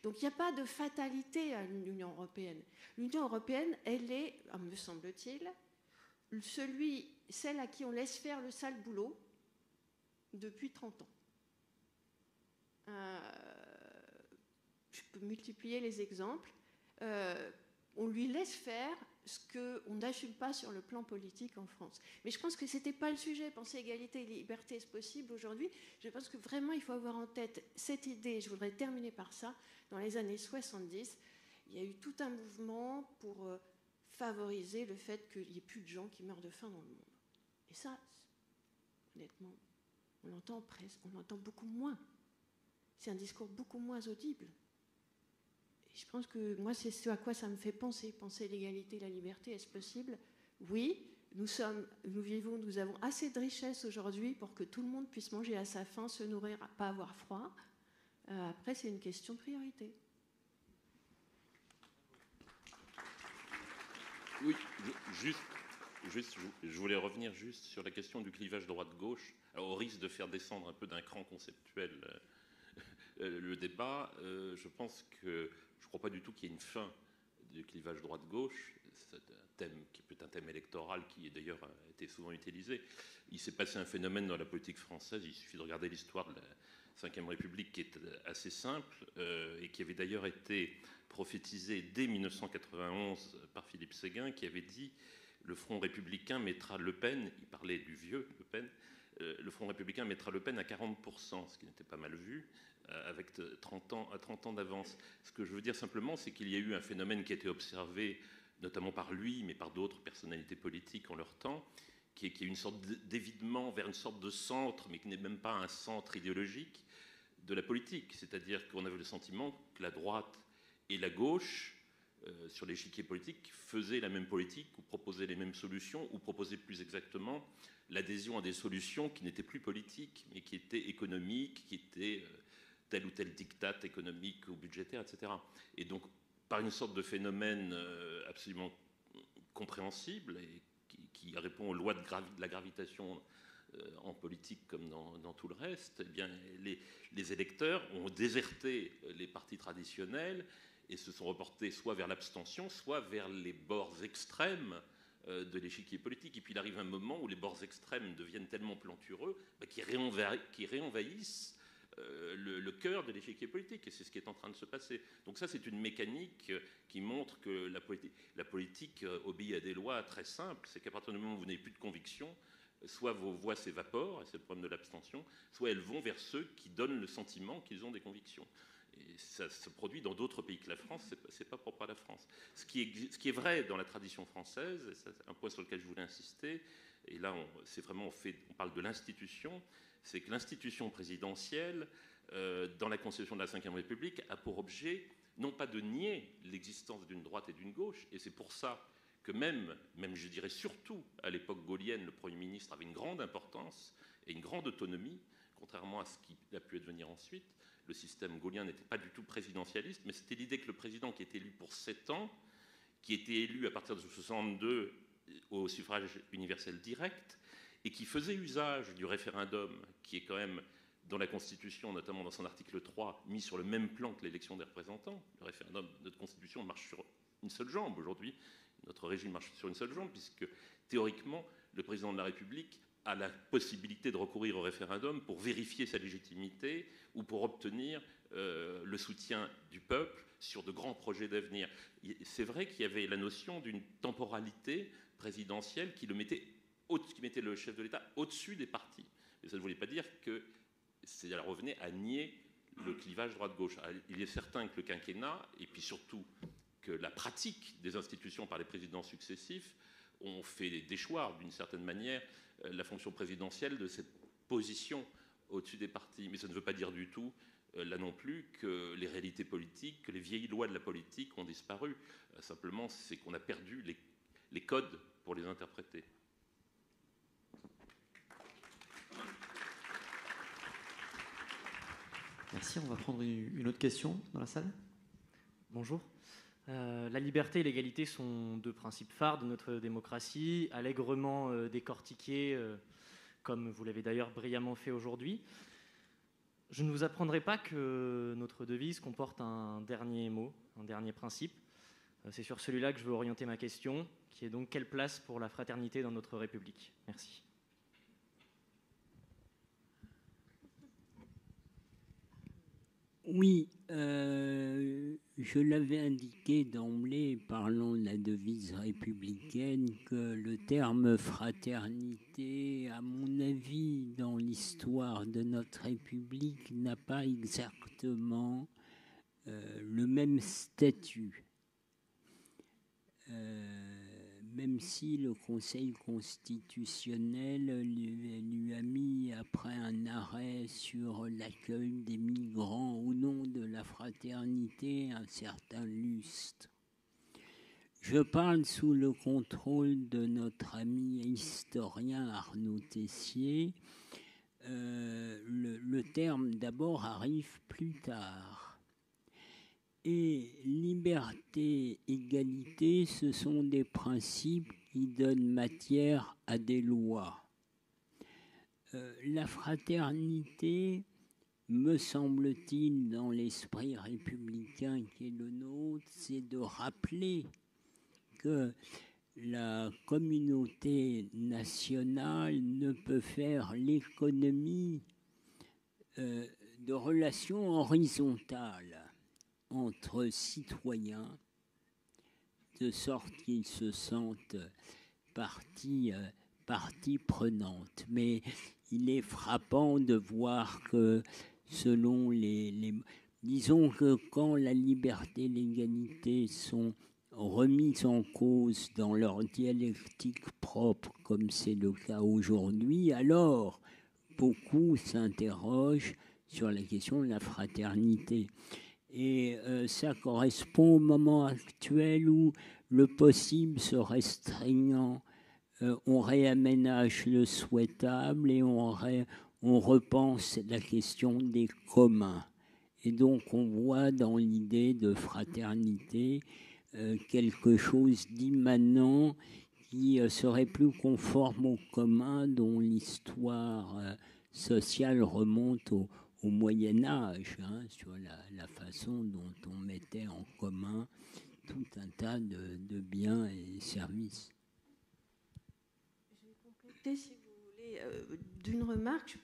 Speaker 3: Donc il n'y a pas de fatalité à l'Union européenne. L'Union européenne, elle est, me semble-t-il, celle à qui on laisse faire le sale boulot depuis 30 ans. Je peux multiplier les exemples. On lui laisse faire ce qu'on n'assume pas sur le plan politique en France. Mais je pense que ce n'était pas le sujet. Penser égalité et liberté, est-ce possible aujourd'hui? Je pense que vraiment, il faut avoir en tête cette idée. Je voudrais terminer par ça. Dans les années 70, il y a eu tout un mouvement pour favoriser le fait qu'il n'y ait plus de gens qui meurent de faim dans le monde. Et ça, honnêtement, on l'entend beaucoup moins. C'est un discours beaucoup moins audible. Et je pense que moi, c'est ce à quoi ça me fait penser. Penser l'égalité et la liberté, est-ce possible? Oui, nous avons assez de richesses aujourd'hui pour que tout le monde puisse manger à sa faim, se nourrir, pas avoir froid. Après, c'est une question de priorité.
Speaker 4: Oui, je voulais revenir juste sur la question du clivage droite-gauche. Alors, au risque de faire descendre un peu d'un cran conceptuel le débat, je pense que je ne crois pas du tout qu'il y ait une fin du clivage droite-gauche. C'est un thème qui peut être un thème électoral qui, d'ailleurs, a été souvent utilisé. Il s'est passé un phénomène dans la politique française, il suffit de regarder l'histoire de la Ve République, qui est assez simple et qui avait d'ailleurs été prophétisée dès 1991 par Philippe Séguin, qui avait dit « Le Front républicain mettra Le Pen », il parlait du vieux Le Pen, le Front républicain mettra Le Pen à 40%, ce qui n'était pas mal vu, avec 30 ans d'avance. Ce que je veux dire simplement, c'est qu'il y a eu un phénomène qui a été observé, notamment par lui, mais par d'autres personnalités politiques en leur temps, qui est une sorte d'évidement vers une sorte de centre, mais qui n'est même pas un centre idéologique de la politique. C'est-à-dire qu'on avait le sentiment que la droite et la gauche, sur l'échiquier politique, faisaient la même politique, ou proposaient les mêmes solutions, ou proposaient plus exactement l'adhésion à des solutions qui n'étaient plus politiques, mais qui étaient économiques, qui étaient tel ou tel diktat économique ou budgétaire, etc. Et donc, par une sorte de phénomène absolument compréhensible et qui répond aux lois de la gravitation en politique comme dans tout le reste, eh bien, les électeurs ont déserté les partis traditionnels et se sont reportés soit vers l'abstention, soit vers les bords extrêmes de l'échiquier politique. Et puis il arrive un moment où les bords extrêmes deviennent tellement plantureux qu'ils réenvahissent le cœur de l'échiquier politique, et c'est ce qui est en train de se passer. Donc ça, c'est une mécanique qui montre que la politique obéit à des lois très simples. C'est qu'à partir du moment où vous n'avez plus de conviction, soit vos voix s'évaporent, et c'est le problème de l'abstention, soit elles vont vers ceux qui donnent le sentiment qu'ils ont des convictions. Et ça se produit dans d'autres pays que la France, c'est pas propre à la France. Ce qui est vrai dans la tradition française, et c'est un point sur lequel je voulais insister, et là on parle de l'institution, c'est que l'institution présidentielle, dans la conception de la Ve République, a pour objet non pas de nier l'existence d'une droite et d'une gauche, et c'est pour ça que même je dirais surtout à l'époque gaulienne, le Premier ministre avait une grande importance et une grande autonomie, contrairement à ce qui a pu advenir ensuite. Le système gaulien n'était pas du tout présidentialiste, mais c'était l'idée que le président qui était élu pour 7 ans, qui était élu à partir de 62 au suffrage universel direct, et qui faisait usage du référendum, qui est quand même dans la Constitution, notamment dans son article 3, mis sur le même plan que l'élection des représentants. Le référendum de notre Constitution marche sur une seule jambe aujourd'hui. Notre régime marche sur une seule jambe, puisque théoriquement, le président de la République a la possibilité de recourir au référendum pour vérifier sa légitimité ou pour obtenir le soutien du peuple sur de grands projets d'avenir. C'est vrai qu'il y avait la notion d'une temporalité présidentielle qui mettait le chef de l'État au-dessus des partis. Mais ça ne voulait pas dire que ça revenait à nier le clivage droite-gauche. Il est certain que le quinquennat, et puis surtout que la pratique des institutions par les présidents successifs, ont fait déchoir d'une certaine manière la fonction présidentielle de cette position au-dessus des partis. Mais ça ne veut pas dire du tout, là non plus, que les réalités politiques, que les vieilles lois de la politique ont disparu. Simplement, c'est qu'on a perdu les codes pour les interpréter.
Speaker 2: Merci. On va prendre une autre question dans la salle.
Speaker 7: Bonjour. La liberté et l'égalité sont deux principes phares de notre démocratie, allègrement décortiqués, comme vous l'avez d'ailleurs brillamment fait aujourd'hui. Je ne vous apprendrai pas que notre devise comporte un dernier mot, un dernier principe. C'est sur celui-là que je veux orienter ma question, qui est donc quelle place pour la fraternité dans notre République ? Merci.
Speaker 5: Oui, je l'avais indiqué d'emblée, parlant de la devise républicaine, que le terme fraternité, à mon avis, dans l'histoire de notre République, n'a pas exactement le même statut. Même si le Conseil constitutionnel lui a mis, après un arrêt sur l'accueil des migrants au nom de la fraternité, un certain lustre. Je parle sous le contrôle de notre ami historien Arnaud Tessier. Le terme d'abord arrive plus tard. Et liberté, égalité, ce sont des principes qui donnent matière à des lois. La fraternité, me semble-t-il, dans l'esprit républicain qui est le nôtre, c'est de rappeler que la communauté nationale ne peut faire l'économie de relations horizontales entre citoyens, de sorte qu'ils se sentent partie prenante. Mais il est frappant de voir que selon disons que quand la liberté et l'égalité sont remises en cause dans leur dialectique propre, comme c'est le cas aujourd'hui, alors beaucoup s'interrogent sur la question de la fraternité. Et ça correspond au moment actuel où le possible se restreignant, on réaménage le souhaitable et on repense la question des communs. Et donc on voit dans l'idée de fraternité quelque chose d'immanent qui serait plus conforme aux communs, dont l'histoire sociale remonte au Moyen-Âge, sur la façon dont on mettait en commun tout un tas de biens et services.
Speaker 3: Je vais compléter, si vous voulez, d'une remarque.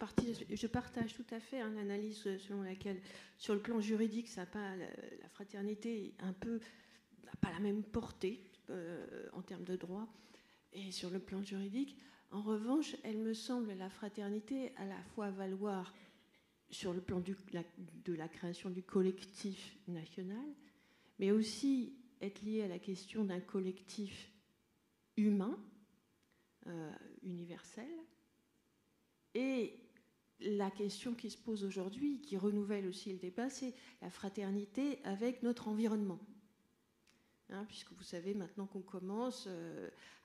Speaker 3: Je partage tout à fait l'analyse selon laquelle, sur le plan juridique, la fraternité n'a pas la même portée en termes de droit et sur le plan juridique. En revanche, elle me semble, la fraternité, à la fois valoir sur le plan de la création du collectif national, mais aussi être liée à la question d'un collectif humain, universel. Et la question qui se pose aujourd'hui, qui renouvelle aussi le débat, c'est la fraternité avec notre environnement. Puisque vous savez maintenant qu'on commence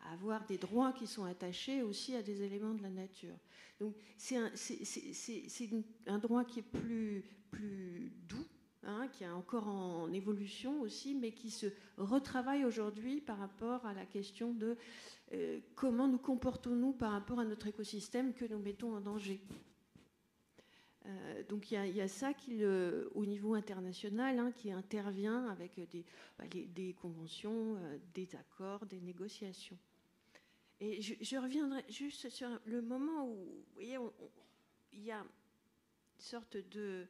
Speaker 3: à avoir des droits qui sont attachés aussi à des éléments de la nature. Donc c'est un droit qui est plus doux, qui est encore en évolution aussi, mais qui se retravaille aujourd'hui par rapport à la question de comment nous comportons-nous par rapport à notre écosystème que nous mettons en danger. Donc il y a ça qui, au niveau international, qui intervient avec des conventions, des accords, des négociations. Et je reviendrai juste sur le moment où, vous voyez, il y a une sorte de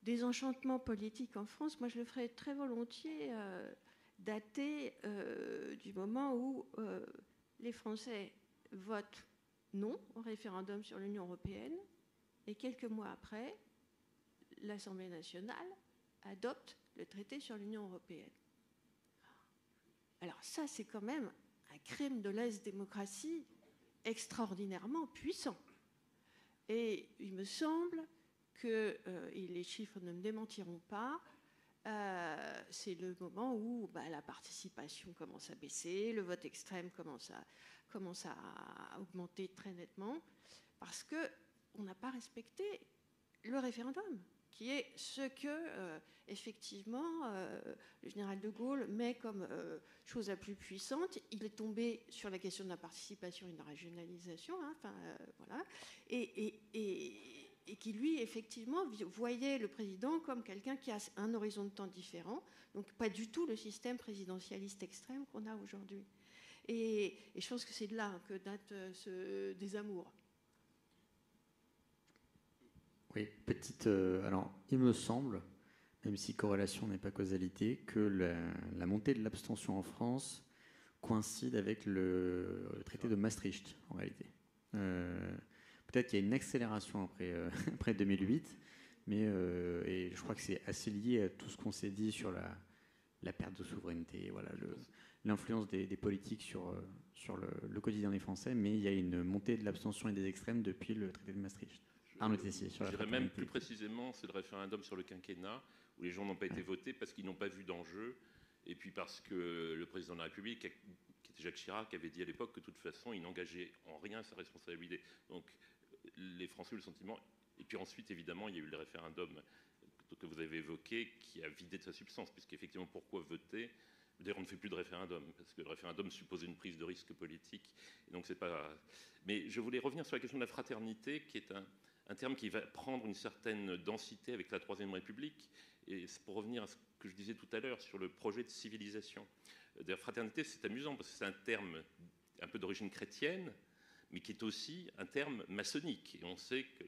Speaker 3: désenchantement politique en France. Moi, je le ferais très volontiers dater du moment où les Français votent non au référendum sur l'Union européenne. Et quelques mois après, l'Assemblée nationale adopte le traité sur l'Union européenne. Alors ça, c'est quand même un crime de lèse-démocratie extraordinairement puissant. Et il me semble que, et les chiffres ne me démentiront pas, c'est le moment où la participation commence à baisser, le vote extrême commence à augmenter très nettement, parce que on n'a pas respecté le référendum, qui est ce que, effectivement, le général de Gaulle met comme chose la plus puissante. Il est tombé sur la question de la participation et de la régionalisation, voilà, et qui, lui, effectivement, voyait le président comme quelqu'un qui a un horizon de temps différent, donc pas du tout le système présidentialiste extrême qu'on a aujourd'hui. Et je pense que c'est de là que date ce désamour.
Speaker 2: Oui, alors, il me semble, même si corrélation n'est pas causalité, que la montée de l'abstention en France coïncide avec le traité de Maastricht, en réalité. Peut-être qu'il y a une accélération après 2008, mais et je crois que c'est assez lié à tout ce qu'on s'est dit sur la perte de souveraineté, voilà, l'influence des politiques sur le quotidien des Français, mais il y a une montée de l'abstention et des extrêmes depuis le traité de Maastricht.
Speaker 4: Je dirais même plus précisément, c'est le référendum sur le quinquennat, où les gens n'ont pas été votés parce qu'ils n'ont pas vu d'enjeu, et puis parce que le président de la République, qui était Jacques Chirac, avait dit à l'époque que de toute façon, il n'engageait en rien sa responsabilité. Donc les Français ont eu le sentiment. Et puis ensuite, évidemment, il y a eu le référendum que vous avez évoqué, qui a vidé de sa substance, puisqu'effectivement, pourquoi voter ? D'ailleurs, on ne fait plus de référendum, parce que le référendum supposait une prise de risque politique. Et donc, c'est pas. Mais je voulais revenir sur la question de la fraternité, qui est un terme qui va prendre une certaine densité avec la Troisième République. Et c'est pour revenir à ce que je disais tout à l'heure sur le projet de civilisation. D'ailleurs, fraternité, c'est amusant, parce que c'est un terme un peu d'origine chrétienne, mais qui est aussi un terme maçonnique. Et on sait que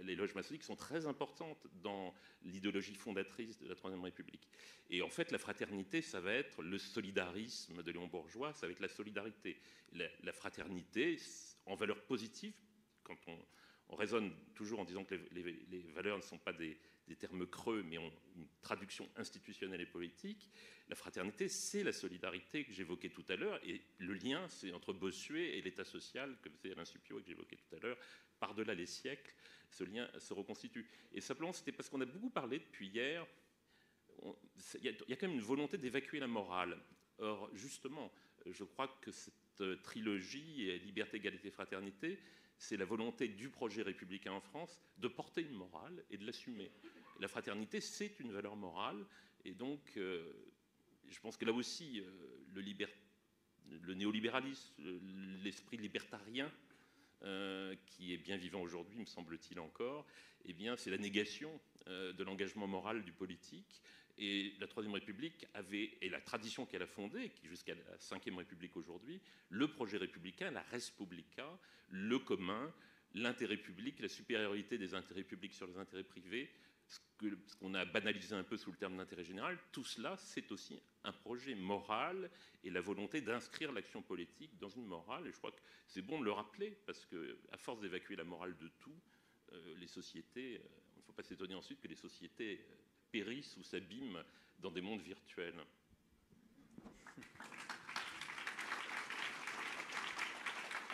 Speaker 4: les loges maçonniques sont très importantes dans l'idéologie fondatrice de la Troisième République. Et en fait, la fraternité, ça va être le solidarisme de Léon Bourgeois, ça va être la solidarité. La fraternité, en valeur positive, quand on raisonne toujours en disant que les valeurs ne sont pas des termes creux, mais ont une traduction institutionnelle et politique. La fraternité, c'est la solidarité que j'évoquais tout à l'heure, et le lien, c'est entre Bossuet et l'État social, que c'est Alain Supiot que j'évoquais tout à l'heure. Par-delà les siècles, ce lien se reconstitue. Et simplement, c'était parce qu'on a beaucoup parlé depuis hier, il y a quand même une volonté d'évacuer la morale. Or, justement, je crois que cette trilogie, liberté, égalité, fraternité, c'est la volonté du projet républicain en France de porter une morale et de l'assumer. La fraternité, c'est une valeur morale, et donc je pense que là aussi, le néolibéralisme, l'esprit libertarien, qui est bien vivant aujourd'hui, me semble-t-il encore, eh bien, c'est la négation de l'engagement moral du politique. Et la Troisième République avait, et la tradition qu'elle a fondée, qui jusqu'à la Cinquième République aujourd'hui, le projet républicain, la res publica, le commun, l'intérêt public, la supériorité des intérêts publics sur les intérêts privés, ce qu'on a banalisé un peu sous le terme d'intérêt général, tout cela, c'est aussi un projet moral et la volonté d'inscrire l'action politique dans une morale. Et je crois que c'est bon de le rappeler, parce qu'à force d'évacuer la morale de tout, les sociétés, il ne faut pas s'étonner ensuite que les sociétés périssent ou s'abîment dans des mondes virtuels.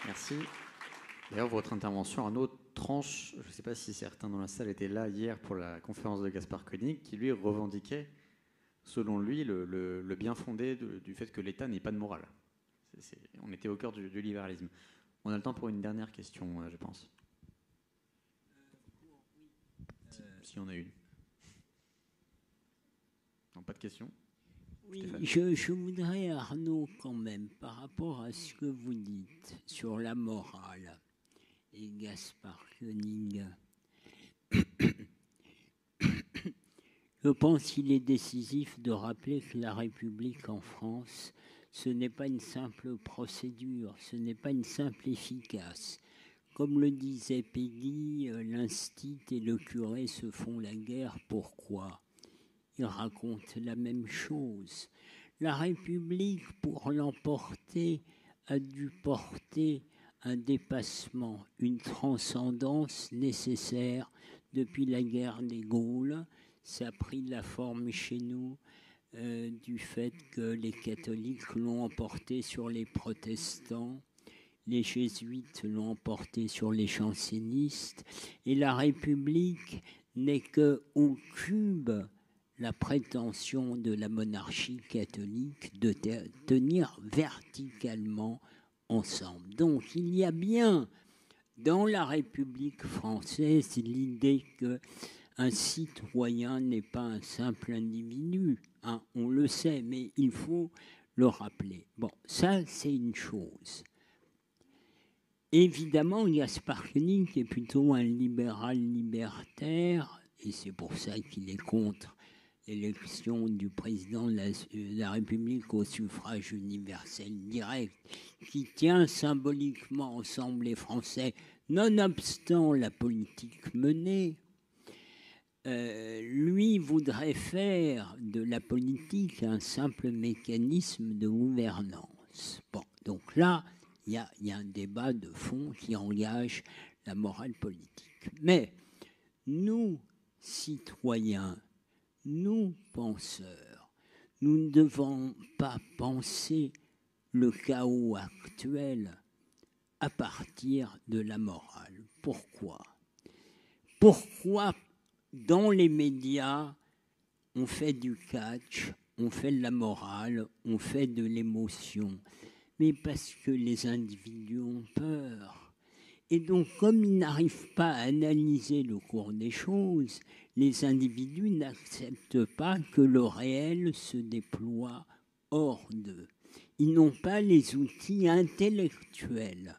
Speaker 2: Merci. D'ailleurs, votre intervention, un autre tranche, je ne sais pas si certains dans la salle étaient là hier pour la conférence de Gaspard Koenig, qui lui revendiquait, selon lui, le bien fondé du fait que l'État n'ait pas de morale. On était au cœur du libéralisme. On a le temps pour une dernière question, je pense. Si on a une. Non, pas de question.
Speaker 5: Oui, je voudrais, Arnaud, quand même, par rapport à ce que vous dites sur la morale, et Gaspard Koenig, je pense qu'il est décisif de rappeler que la République en France, ce n'est pas une simple procédure, ce n'est pas une simple efficace. Comme le disait Peggy, l'instit et le curé se font la guerre. Pourquoi ? Ils racontent la même chose. La République, pour l'emporter, a dû porter un dépassement, une transcendance nécessaire depuis la guerre des Gaules. Ça a pris la forme chez nous du fait que les catholiques l'ont emporté sur les protestants, les jésuites l'ont emporté sur les jansénistes, et la République n'est qu'au cube la prétention de la monarchie catholique de tenir verticalement ensemble. Donc il y a bien dans la République française l'idée qu'un citoyen n'est pas un simple individu, hein, on le sait, mais il faut le rappeler. Bon, ça c'est une chose. Évidemment, Gaspard Koenig est plutôt un libéral libertaire, et c'est pour ça qu'il est contre l'élection du président de la République au suffrage universel direct, qui tient symboliquement ensemble les Français, nonobstant la politique menée. Lui voudrait faire de la politique un simple mécanisme de gouvernance. Bon, donc là, il y a un débat de fond qui engage la morale politique. Mais nous, citoyens, nous, penseurs, nous ne devons pas penser le chaos actuel à partir de la morale. Pourquoi ? Pourquoi, dans les médias, on fait du catch, on fait de la morale, on fait de l'émotion ? Mais parce que les individus ont peur. Et donc, comme ils n'arrivent pas à analyser le cours des choses, les individus n'acceptent pas que le réel se déploie hors d'eux. Ils n'ont pas les outils intellectuels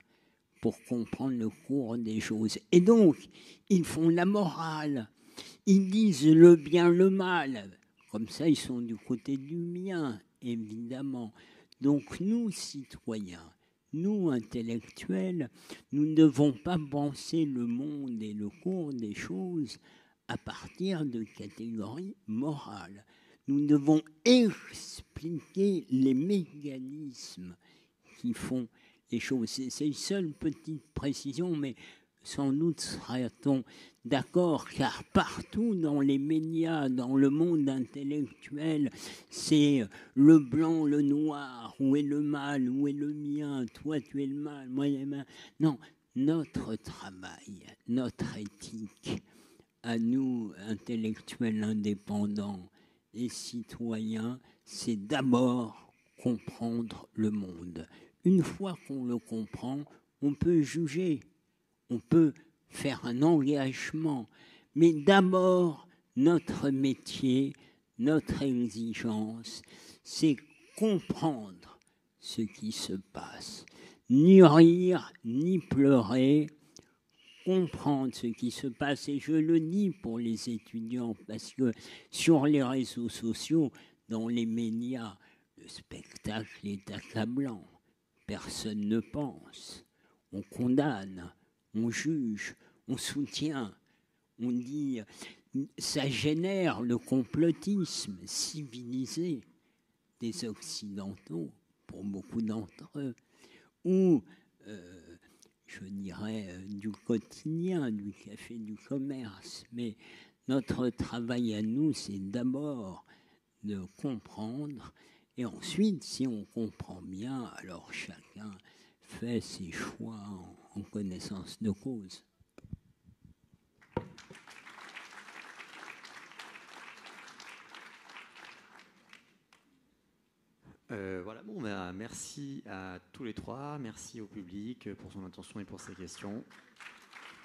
Speaker 5: pour comprendre le cours des choses. Et donc, ils font la morale. Ils disent le bien, le mal. Comme ça, ils sont du côté du bien, évidemment. Donc, nous, citoyens, nous, intellectuels, nous ne devons pas penser le monde et le cours des choses à partir de catégories morales. Nous devons expliquer les mécanismes qui font les choses. C'est une seule petite précision, mais sans doute sera-t-on d'accord, car partout dans les médias, dans le monde intellectuel, c'est le blanc, le noir, où est le mal, où est le mien, toi tu es le mal, moi le mal. Non, notre travail, notre éthique, à nous, intellectuels indépendants et citoyens, c'est d'abord comprendre le monde. Une fois qu'on le comprend, on peut juger, on peut faire un engagement, mais d'abord, notre métier, notre exigence, c'est comprendre ce qui se passe. Ni rire, ni pleurer, comprendre ce qui se passe. Et je le dis pour les étudiants, parce que sur les réseaux sociaux, dans les médias, le spectacle est accablant. Personne ne pense. On condamne, on juge, on soutient, on dit... ça génère le complotisme civilisé des Occidentaux, pour beaucoup d'entre eux, ou, je dirais, du quotidien, du café, du commerce. Mais notre travail à nous, c'est d'abord de comprendre, et ensuite, si on comprend bien, alors chacun fait ses choix en connaissance de cause.
Speaker 2: Voilà, bon, merci à tous les trois, merci au public pour son attention et pour ses questions.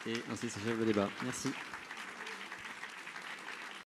Speaker 2: Et ainsi s'achève le débat. Merci.